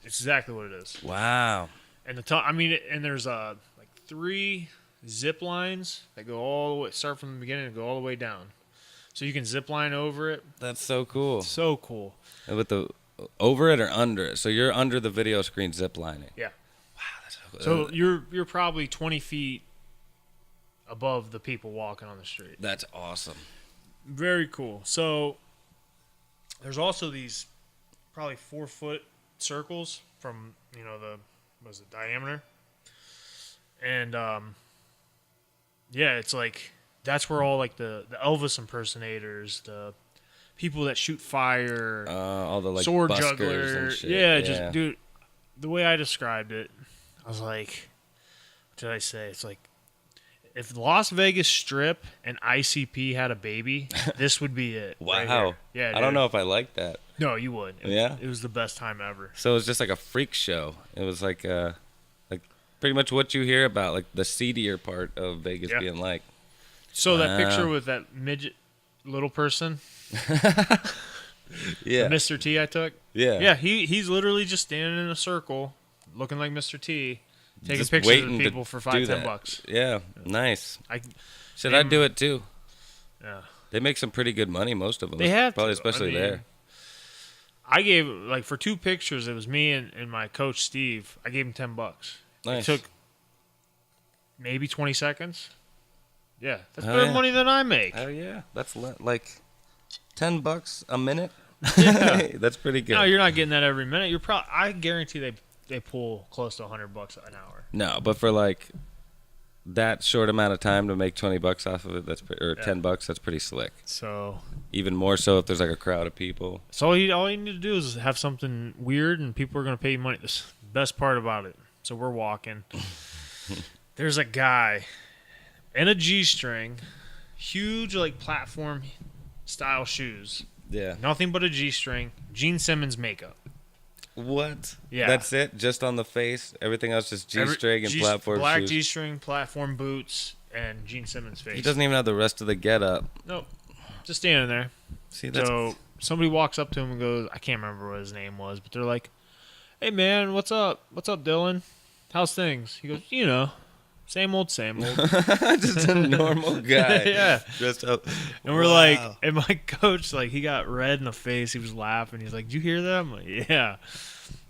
It's exactly what it is. Wow. And and there's like 3 zip lines that go all the way, start from the beginning and go all the way down. So you can zip line over it. That's so cool. So cool. And with the over it or under it? So you're under the video screen zip lining. Yeah. Wow, that's so cool. So you're probably 20 feet above the people walking on the street. That's awesome. Very cool. So there's also these probably 4-foot circles from, you know, the diameter. And yeah, it's like that's where all like the Elvis impersonators, the people that shoot fire, All the like sword buskers juggler. and shit. Yeah, just dude, the way I described it, I was like, what did I say? It's like if Las Vegas Strip and ICP had a baby, this would be it. Wow. Right here. Yeah, I don't dude. know if I like that. No, you would. It was the best time ever. So it was just like a freak show. It was like pretty much what you hear about, like the seedier part of Vegas Yeah. being like. So that Wow. picture with that midget little person, Yeah. Mr. T I took. Yeah. Yeah, he's literally just standing in a circle, looking like Mr. T, taking Just pictures of waiting people to for do $5-10 that. bucks. Yeah. Nice. I Should I do it too? yeah. They make some pretty good money, most of them. They have Probably to. especially I mean, there. I gave like for 2 pictures. It was me and my coach Steve. I gave him $10. Nice. It took maybe 20 seconds. Yeah, that's Oh, better yeah. money than I make. Oh yeah, that's like $10 a minute. Yeah. That's pretty good. No, you're not getting that every minute. You're probably. I guarantee they pull close to $100 an hour. No, but for like that short amount of time to make $20 off of it, or $10, that's pretty slick. So Even more so if there's like a crowd of people. all you need to do is have something weird, and people are going to pay you money. This is the best part about it. So we're walking. There's a guy in a G-string, huge like platform style shoes. Yeah. Nothing but a G-string. Gene Simmons makeup. What? Yeah. That's it? Just on the face? Everything else just G-string and platform black shoes? G-string, platform boots, and Gene Simmons face. He doesn't even have the rest of the get-up. Nope. Just standing there. See, that's... So somebody walks up to him and goes, I can't remember what his name was, but they're like, hey, man, what's up? What's up, Dylan? How's things? He goes, you know, same old, same old. just a normal guy. Yeah. Dressed up. And we're like, and my coach, like, he got red in the face. He was laughing. He's like, did you hear that? I'm like, yeah.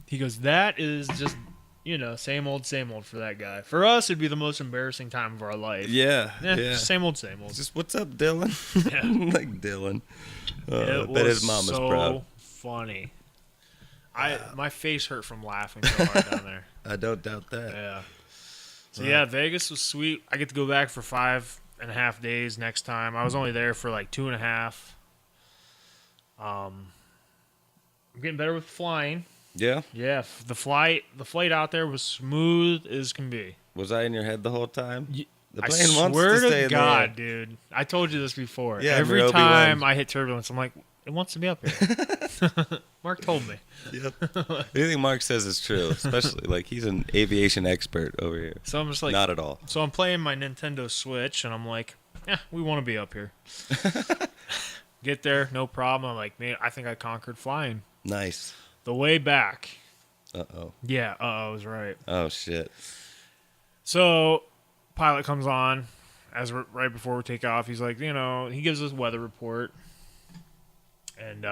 He goes, that is just, you know, same old for that guy. For us, it'd be the most embarrassing time of our life. Yeah. Just same old. Just, what's up, Dylan? Yeah. Like Dylan. I It bet was his mom so is proud. funny. My face hurt from laughing so hard down there. I don't doubt that. Yeah. So yeah, Vegas was sweet. I get to go back for 5.5 days next time. I was only there for like 2.5. I'm getting better with flying. Yeah? Yeah, the flight out there was smooth as can be. Was I in your head the whole time? The I plane wants swear to stay to in God, dude. I told you this before. Yeah, Every Obi-Wan. time I hit turbulence, I'm like, it wants to be up here. Mark told me. Yep. Anything Mark says is true, especially like he's an aviation expert over here. So I'm just like, Not at all. So I'm playing my Nintendo Switch, and I'm like, yeah, we want to be up here. Get there, no problem. I'm like, man, I think I conquered flying. Nice. The way back. Uh-oh. Yeah, I was right. Oh, shit. So, pilot comes on right before we take off. He's like, he gives us weather report. And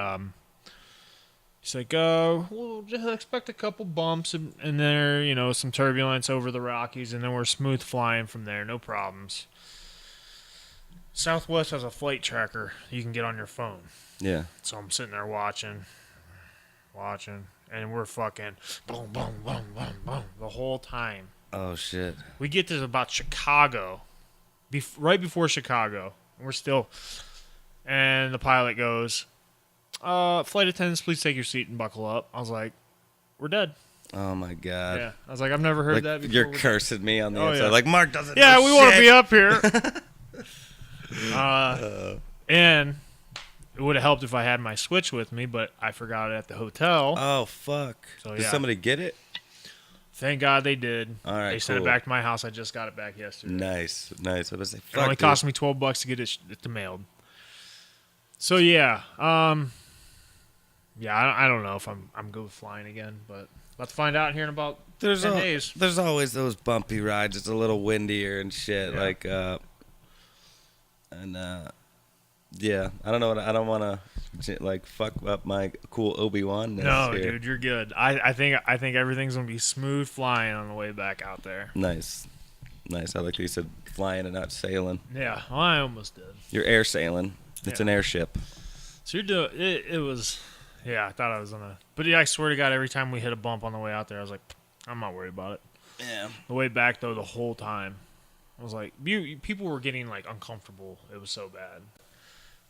he's like, we'll just expect a couple bumps and there, some turbulence over the Rockies, and then we're smooth flying from there, no problems. Southwest has a flight tracker you can get on your phone. Yeah. So I'm sitting there watching, and we're fucking boom, boom, boom, boom, boom the whole time. Oh, shit. We get to about Chicago, right before Chicago, and we're still. And the pilot goes, "Flight attendants, please take your seat and buckle up." I was like, "We're dead." Oh, my God. Yeah, I was like, "I've never heard Like, that before." you're cursing me on the Oh, inside. yeah. Like, Mark doesn't Yeah, know we want to shit. be up here. And it would have helped if I had my Switch with me, but I forgot it at the hotel. Oh, fuck. So, Did yeah. somebody get it? Thank God they did. All right, they sent it cool. back to my house. I just got it back yesterday. Nice. I was like, It fuck, only dude. cost me $12 to get it mailed. So yeah, I don't know if I'm good with flying again, but let's find out here in about 10 days. There's always those bumpy rides. It's a little windier and shit. Yeah. Like, yeah. I don't know. I don't want to like fuck up my cool Obi-Wan. No, dude, you're good. I think everything's gonna be smooth flying on the way back out there. Nice. I like that you said flying and not sailing. Yeah, well, I almost did. You're air sailing. It's Yeah. an airship. So you're doing it. It was, yeah. I thought I was gonna, but yeah, I swear to God, every time we hit a bump on the way out there, I was like, I'm not worried about it. Yeah. The way back though, the whole time, I was like, people were getting like uncomfortable. It was so bad.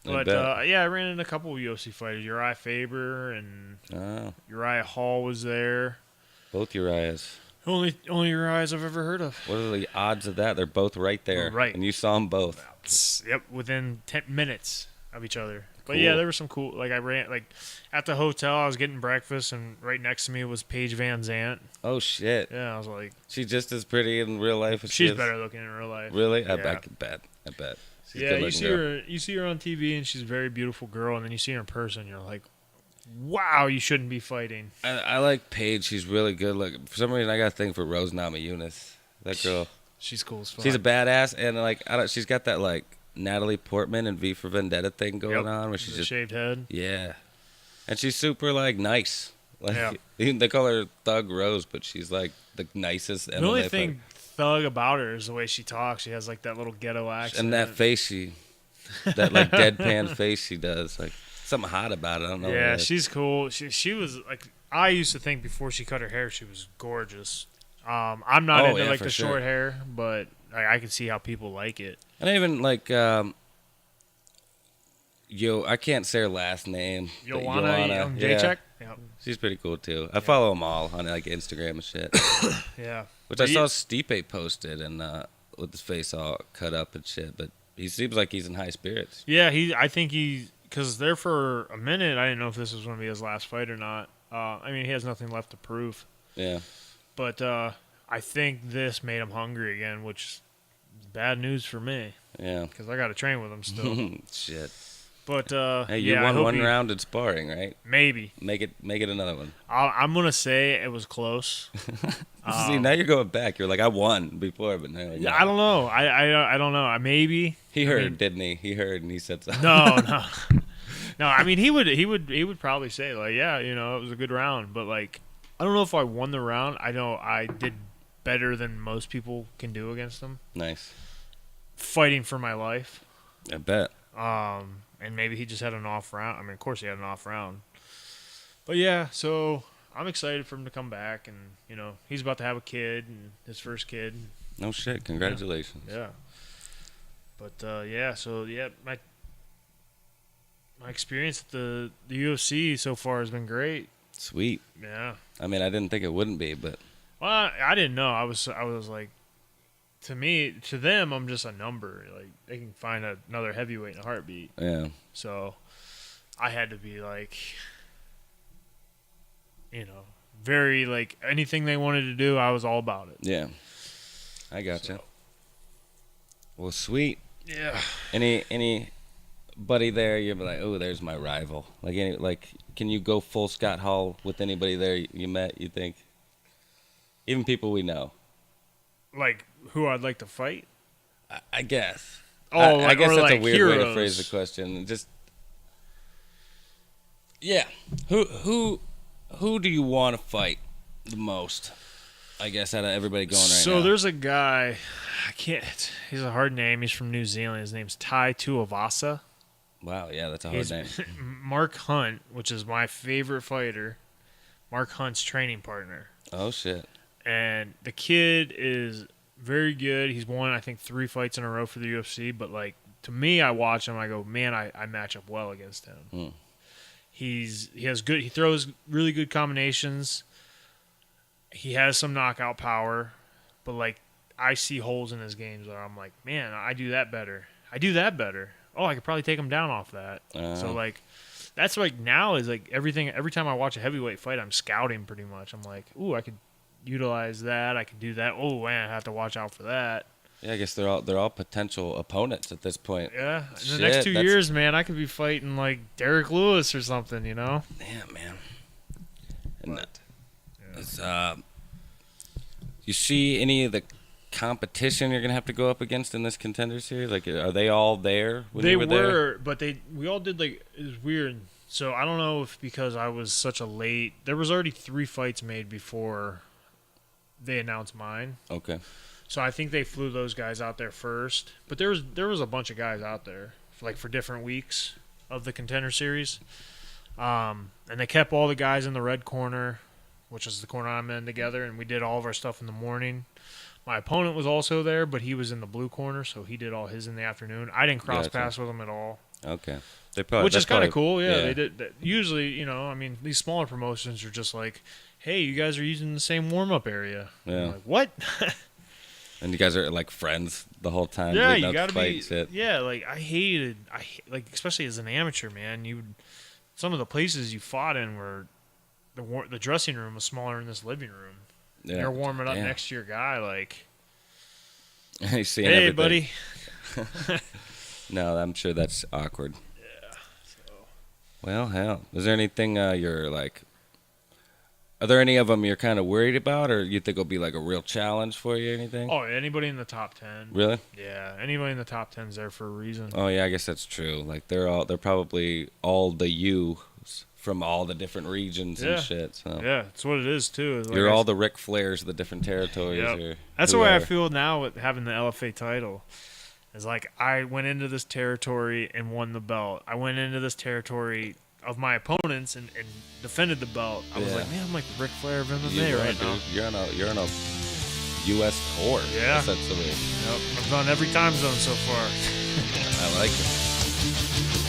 I But bet. yeah, I ran into a couple of UFC fighters. Uriah Faber and Oh, Uriah Hall was there. both Uriahs. Only Uriahs I've ever heard of. What are the odds of that? They're both right there. Right. And you saw them both. Yep, within 10 minutes of each other. But Cool. yeah, there were some cool. Like I ran at the hotel. I was getting breakfast, and right next to me was Paige Van Zant. Oh, shit. Yeah, I was like, She's just as pretty in real life as she she's is. better looking in real life. Really? Yeah. I bet. She's Yeah, a you good-looking see girl. you see her on TV, and she's a very beautiful girl, and then you see her in person, you're like, wow, you shouldn't be fighting. I like Paige. She's really good looking. For some reason, I got a thing for Rose Namajunas. That girl. She's cool as fuck. She's a badass, and like she's got that like Natalie Portman and V for Vendetta thing going on, where she's The just shaved head. yeah, and she's super like nice. Like Yeah. even they call her Thug Rose, but she's like the nicest. The only thing thug about her is the way she talks. She has like that little ghetto accent. and that face that like deadpan face she does, like something hot about it. I don't know. what Yeah, it is. she's cool. She was like, I used to think before she cut her hair, she was gorgeous. I'm not Oh, into yeah, like for the sure. short hair, but I can see how people like it. And even like I can't say her last name. but Joanna yeah. Jacek? Yep. She's pretty cool too. I follow them all on like Instagram and shit. Yeah. Which But I saw Stipe posted and with his face all cut up and shit. But he seems like he's in high spirits. Yeah, I think because there for a minute, I didn't know if this was going to be his last fight or not. I mean, he has nothing left to prove. Yeah. But I think this made him hungry again, which is bad news for me Yeah. because I got to train with him still. Shit. But Hey, you yeah, I won hope one round in sparring, right? Maybe. Make it another one. I'm going to say it was close. See, now you're going back. You're like, I won before, but now Yeah, I don't know. I don't know. Maybe He heard, mean- didn't he? He heard and he said something. no. No, I mean he would probably say like, yeah, it was a good round, but like I don't know if I won the round. I know I did better than most people can do against him. Nice. Fighting for my life. I bet. And maybe he just had an off round. I mean, of course he had an off round. But yeah, so I'm excited for him to come back, and he's about to have a kid, and his first kid. No shit. Congratulations. Yeah. But yeah, so yeah, my experience at the UFC so far has been great. Sweet. Yeah. I mean, I didn't think it wouldn't be, but Well, I didn't know. I was like, to them, I'm just a number. Like they can find another heavyweight in a heartbeat. yeah. So I had to be like, very like anything they wanted to do, I was all about it. Yeah. I gotcha. So. Well, sweet. Yeah. Anybody there you're like, oh, there's my rival. Like can you go full Scott Hall with anybody there you met? You think? Even people we know. Like who I'd like to fight? I guess. Oh, I guess that's a weird way to heroes. phrase the question. Just yeah, who do you want to fight the most? I guess out of everybody going right now. So there's a guy, he's a hard name. He's from New Zealand. His name's Tai Tuivasa. Wow, yeah, that's a hard name. Mark Hunt, which is my favorite fighter. Mark Hunt's training partner. Oh shit. And the kid is very good. He's won, I think, 3 fights in a row for the UFC. But, like, to me, I watch him. I go, man, I match up well against him. He throws really good combinations. He has some knockout power. But, like, I see holes in his games where I'm like, man, I do that better. Oh, I could probably take him down off that. So, like, that's, like, now is, like, every time I watch a heavyweight fight, I'm scouting pretty much. I'm like, ooh, I could utilize that. I can do that. Oh man, I have to watch out for that. Yeah, I guess they're all potential opponents at this point. Yeah, in the next 2 years, man, I could be fighting like Derek Lewis or something, you know? Yeah, man. And you see any of the competition you're gonna have to go up against in this contender series? Like, are they all there? They were, but we all did like it was weird. So I don't know if because I was such a late. There was already 3 fights made before they announced mine. Okay. So I think they flew those guys out there first. But there was a bunch of guys out there for different weeks of the contender series. And they kept all the guys in the red corner, which is the corner I'm in, together, and we did all of our stuff in the morning. My opponent was also there, but he was in the blue corner, so he did all his in the afternoon. I didn't cross paths with him at all. Okay. Which is kind of cool, yeah. They did. Usually, you know, I mean, these smaller promotions are just like, hey, you guys are using the same warm-up area. Yeah. I'm like, what? And you guys are like friends the whole time. Yeah, you got to be. Shit. Yeah, like like especially as an amateur, man. Some of the places you fought in were the dressing room was smaller than this living room. Yeah. You're warming up next to your guy, like, He's seeing hey, everything. buddy. No, I'm sure that's awkward. Yeah. So. Well, hell. Is there anything you're like? Are there any of them you're kind of worried about, or you think will be like a real challenge for you? Or anything? Oh, anybody in the top 10. Really? Yeah, anybody in the top 10 is there for a reason. Oh yeah, I guess that's true. Like they're probably all the U's from all the different regions and shit. So. Yeah, that's what it is too. Like You're all the Ric Flairs of the different territories. Yep. That's the way I feel now with having the LFA title. It's like I went into this territory and won the belt. I went into this territory of my opponents and defended the belt. I was like, man, I'm like the Ric Flair of MMA right now. You're on a U.S. tour. Yeah. Essentially. Yep. I've done every time zone so far. I like it.